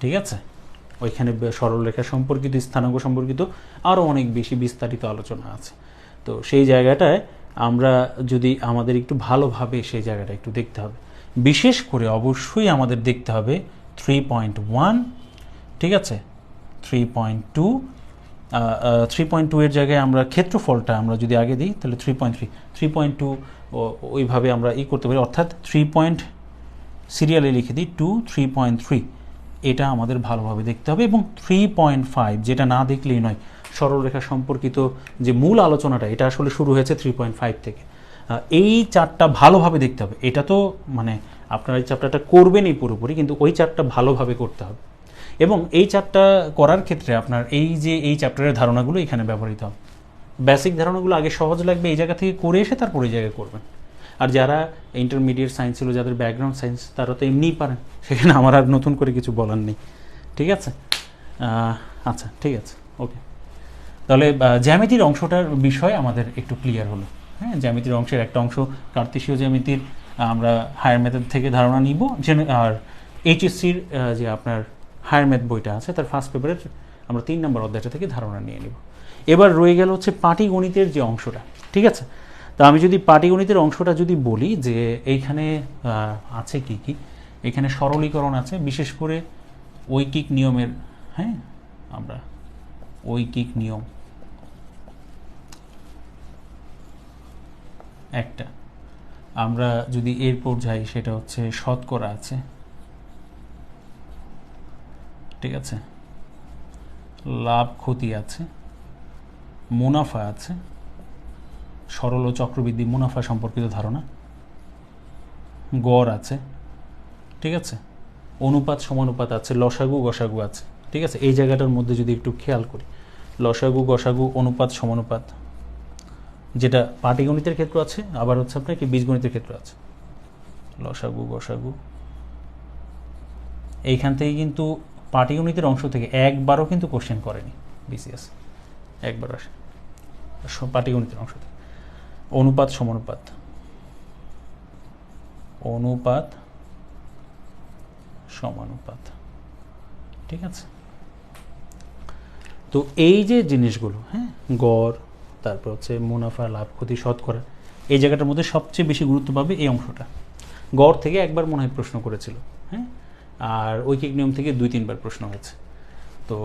ঠিক আছে? ওইখানে সরলরেখা সম্পর্কিত, স্থানাঙ্ক সম্পর্কিত আরও অনেক বেশি বিস্তারিত আলোচনা আছে। তো সেই জায়গাটায় আমরা যদি আমাদের একটু ভালোভাবে সেই জায়গাটা একটু দেখতে হবে। বিশেষ করে অবশ্যই আমাদের দেখতে হবে 3.1, ঠিক আছে, 3.2, 3.2 এর জায়গায় আমরা ক্ষেত্রফলটা আমরা যদি আগে দিই তাহলে 3.2 ওইভাবে আমরা করতে পারি, অর্থাৎ 3 সিরিয়ালে লিখে দিই 2, 3.3, এটা আমাদের ভালোভাবে দেখতে হবে। এবং 3.5 যেটা না দেখলেই নয়, সরলরেখা সম্পর্কিত যে মূল আলোচনাটা, এটা আসলে শুরু হয়েছে 3.5 থেকে। এই চারটা ভালোভাবে দেখতে হবে। এটা তো মানে আপনারা এই চ্যাপ্টারটা করবেনই পুরোপুরি, কিন্তু ওই চারটা ভালোভাবে করতে হবে। এবং এই চ্যাপ্টারটা করার ক্ষেত্রে আপনার এই চ্যাপ্টারের ধারণাগুলো এখানে ব্যবহৃত হবে। বেসিক ধারণাগুলো আগে সহজ লাগবে, এই জায়গা থেকে করে এসে তারপর এই জায়গায় করবেন। আর যারা ইন্টারমিডিয়েট সায়েন্স ছিল, যাদের ব্যাকগ্রাউন্ড সায়েন্স, তারা তো এমনিই পারেন, সেখানে আমার আর নতুন করে কিছু বলার নেই। ঠিক আছে? আচ্ছা, ঠিক আছে, ওকে। তাহলে জ্যামিতির অংশটার বিষয় আমাদের একটু ক্লিয়ার হলো। হ্যাঁ, জ্যামিতির অংশের একটা অংশ কার্তেশীয় জ্যামিতির আমরা হায়ার মেথড থেকে ধারণা নিব, আর এইচএসসির যে আপনার হায়ার ম্যাথ বইটা আছে তার ফার্স্ট পেপারের আমরা 3 নম্বর অধ্যায়টা থেকে ধারণা নিয়ে নিব। এবার রয়ে গেল হচ্ছে পাটিগণিতের যে অংশটা, ঠিক আছে। তা আমি যদি পাটিগণিতের অংশটা যদি বলি যে এইখানে আছে কি কি, এখানে সরলীকরণ আছে, বিশেষ করে ঐকিক নিয়মের, হ্যাঁ আমরা ঐকিক নিয়ম একটা, আমরা যদি এরপর যাই সেটা হচ্ছে শতকরা আছে, ঠিক আছে, লাভ ক্ষতি আছে, মুনাফা আছে, সরল ও চক্রবৃদ্ধি মুনাফা সম্পর্কিত ধারণা, গড় আছে, ঠিক আছে, অনুপাত সমানুপাত আছে, লসাগু গসাগু আছে, ঠিক আছে। এই জায়গাটার মধ্যে যদি একটু খেয়াল করি, লসাগু গসাগু অনুপাত সমানুপাত, যেটা পাটিগণিতের ক্ষেত্রে আছে, আবার হচ্ছে আপনার কি বীজগণিতের ক্ষেত্রে আছে। লসাগু গসাগু এইখান থেকে কিন্তু পাটিগণিতের অংশ থেকে একবারও কিন্তু কোশ্চেন করেনি বিসিএস, একবার আসে পাটিগণিতের অংশ থেকে। অনুপাত সমানুপাত, অনুপাত সমানুপাত, ঠিক আছে। তো এই যে জিনিসগুলো, হ্যাঁ, গড়, তারপর হচ্ছে মুনাফা লাভ ক্ষতি শতকরা, এই জায়গাটার মধ্যে সবচেয়ে বেশি গুরুত্ব পাবে এই অংশটা। গড় থেকে একবার মনে হয় প্রশ্ন করেছিল, হ্যাঁ, আর ঐকিক নিয়ম থেকে 2-3 বার প্রশ্ন হয়েছে। তো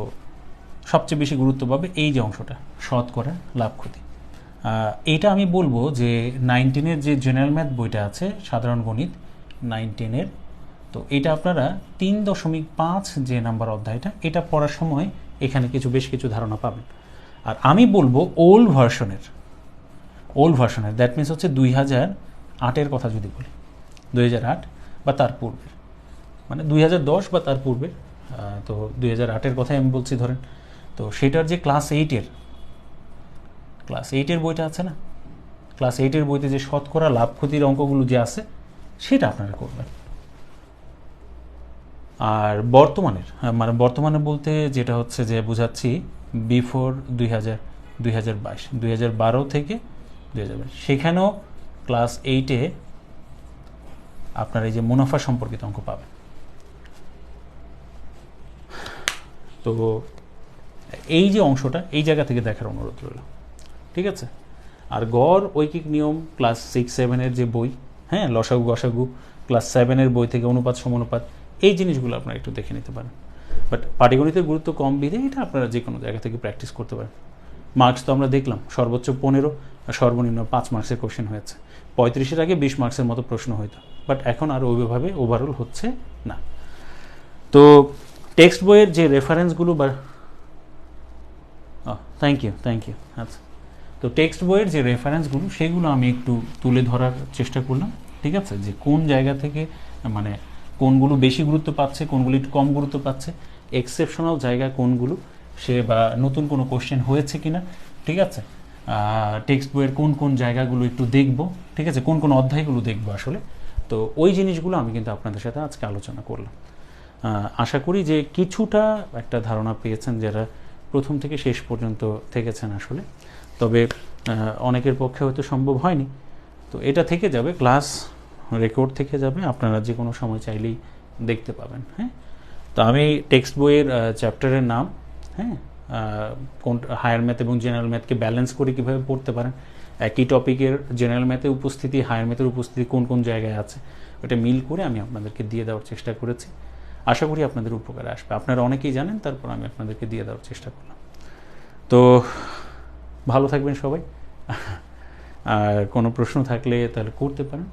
সবচেয়ে বেশি গুরুত্ব পাবে এই যে অংশটা, শতকরা লাভ ক্ষতি। এইটা আমি বলবো যে 9-10-এর যে জেনারেল ম্যাথ বইটা আছে, সাধারণ গণিত 9-10-এর, তো এটা আপনারা 3.5 যে নাম্বার অধ্যায়টা, এটা পড়ার সময় এখানে বেশ কিছু ধারণা পাবেন। আর আমি বলবো ওল্ড ভার্সনের, দ্যাট মিনস হচ্ছে 2008-এর কথা যদি বলি, 2008 বা তার পূর্বে, মানে 2010 বা তার পূর্বে, তো 2008-এর কথাই আমি বলছি ধরেন। তো সেটার যে ক্লাস 8-এর বইটা আছে না, ক্লাস 8-এর বইতে যে শতকরা লাভ ক্ষতির অঙ্কগুলো যে আছে সেটা আপনারা করবেন। আর বর্তমানে বলতে যেটা হচ্ছে যে বোঝাচ্ছি বিফোর 2012 থেকে 2022, সেখানেও ক্লাস 8-এ আপনার এই যে মুনাফা সম্পর্কিত অঙ্ক পাবেন। তো এই যে অংশটা এই জায়গা থেকে দেখার অনুরোধ রইল, ঠিক আছে। আর গড় ঐকিক নিয়ম ক্লাস 6-7-এর যে বই, হ্যাঁ, লসাগু গসাগু ক্লাস 7-এর বই থেকে, অনুপাত সমানুপাত, এই জিনিসগুলো আপনারা একটু দেখে নিতে পারেন। বাট পাটিগণিতের গুরুত্ব কম বিধে এটা আপনারা যে কোনো জায়গা থেকে প্র্যাকটিস করতে পারেন। মার্কস তো আমরা দেখলাম সর্বোচ্চ 15 আর সর্বনিম্ন 5 মার্কসের কোশ্চেন হয়েছে। 35-এর আগে 20 মার্কসের মতো প্রশ্ন হইতো, বাট এখন আর ওইভাবে ওভারঅল হচ্ছে না। তো টেক্সট বইয়ের যে রেফারেন্সগুলো বা থ্যাংক ইউ আচ্ছা, তো টেক্সট বইয়ের যে রেফারেন্সগুলো সেগুলো আমি একটু তুলে ধরার চেষ্টা করলাম, ঠিক আছে, যে কোন জায়গা থেকে মানে কোনগুলো বেশি গুরুত্ব পাচ্ছে, কোনগুলো একটু কম গুরুত্ব পাচ্ছে, এক্সেপশনাল জায়গা কোনগুলো, সে বা নতুন কোনো কোশ্চেন হয়েছে কিনা, ঠিক আছে। টেক্সট বইয়ের কোন কোন জায়গাগুলো একটু দেখব, ঠিক আছে, কোন কোন অধ্যায়গুলো দেখব আসলে। তো ওই জিনিসগুলো আমি কিন্তু আপনাদের সাথে আজকে আলোচনা করলাম। আশা করি যে কিছুটা একটা ধারণা পেয়েছেন যারা প্রথম থেকে শেষ পর্যন্ত থেকেছেন আসলে। তবে অনেকের পক্ষে হয়তো সম্ভব হয়নি, তো এটা থেকে যাবে, ক্লাস রেকর্ড থেকে যাবে, আপনারা যে কোনো সময় চাইলেই দেখতে পাবেন। হ্যাঁ, তো আমি টেক্সট বইয়ের চ্যাপ্টারের নাম, হ্যাঁ, কোন হায়ার ম্যাথ এবং জেনারেল ম্যাথকে ব্যালেন্স করে কীভাবে পড়তে পারেন, একই টপিকের জেনারেল ম্যাথের উপস্থিতি, হায়ার ম্যাথের উপস্থিতি কোন কোন জায়গায় আছে, ওটা মিল করে আমি আপনাদেরকে দিয়ে দেওয়ার চেষ্টা করেছি। আশা করি আপনাদের উপকারে আসবে। আপনারা অনেকেই জানেন, তারপর আমি আপনাদেরকে দিয়ে দেওয়ার চেষ্টা করলাম। তো ভালো থাকবেন সবাই, আর কোনো প্রশ্ন থাকলে তাহলে করতে পারেন।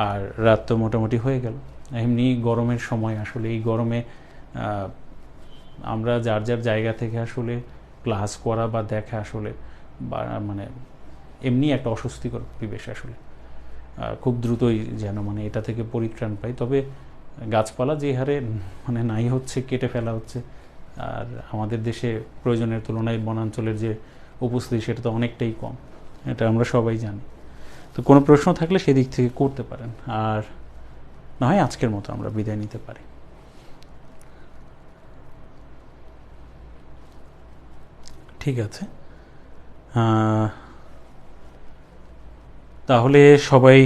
আর রাত তো মোটামুটি হয়ে গেল, এমনি গরমের সময়, আসলে এই গরমে আমরা যার যার জায়গা থেকে আসলে ক্লাস করা বা দেখা আসলে মানে এমনি একটা অস্বস্তিকর পরিবেশ আসলে, খুব দ্রুতই যেন মানে এটা থেকে পরিত্রাণ পাই। তবে গাছপালা যে হারে মানে নাই হচ্ছে, কেটে ফেলা হচ্ছে, আর আমাদের দেশে প্রয়োজনের তুলনায় বনাঞ্চলের যে উপস্থিতি সেটা তো অনেকটাই কম, এটা আমরা সবাই জানি। তো কোনো প্রশ্ন থাকলে সেদিক থেকে করতে পারেন, আর না হয় আজকের মতো আমরা বিদায় নিতে পারি। ঠিক আছে, তাহলে সবাই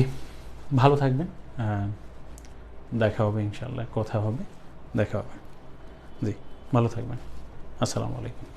ভালো থাকবেন, দেখা হবে ইনশাল্লাহ, কথা হবে, দেখা হবে। জি, ভালো থাকবেন। আসসালামু আলাইকুম।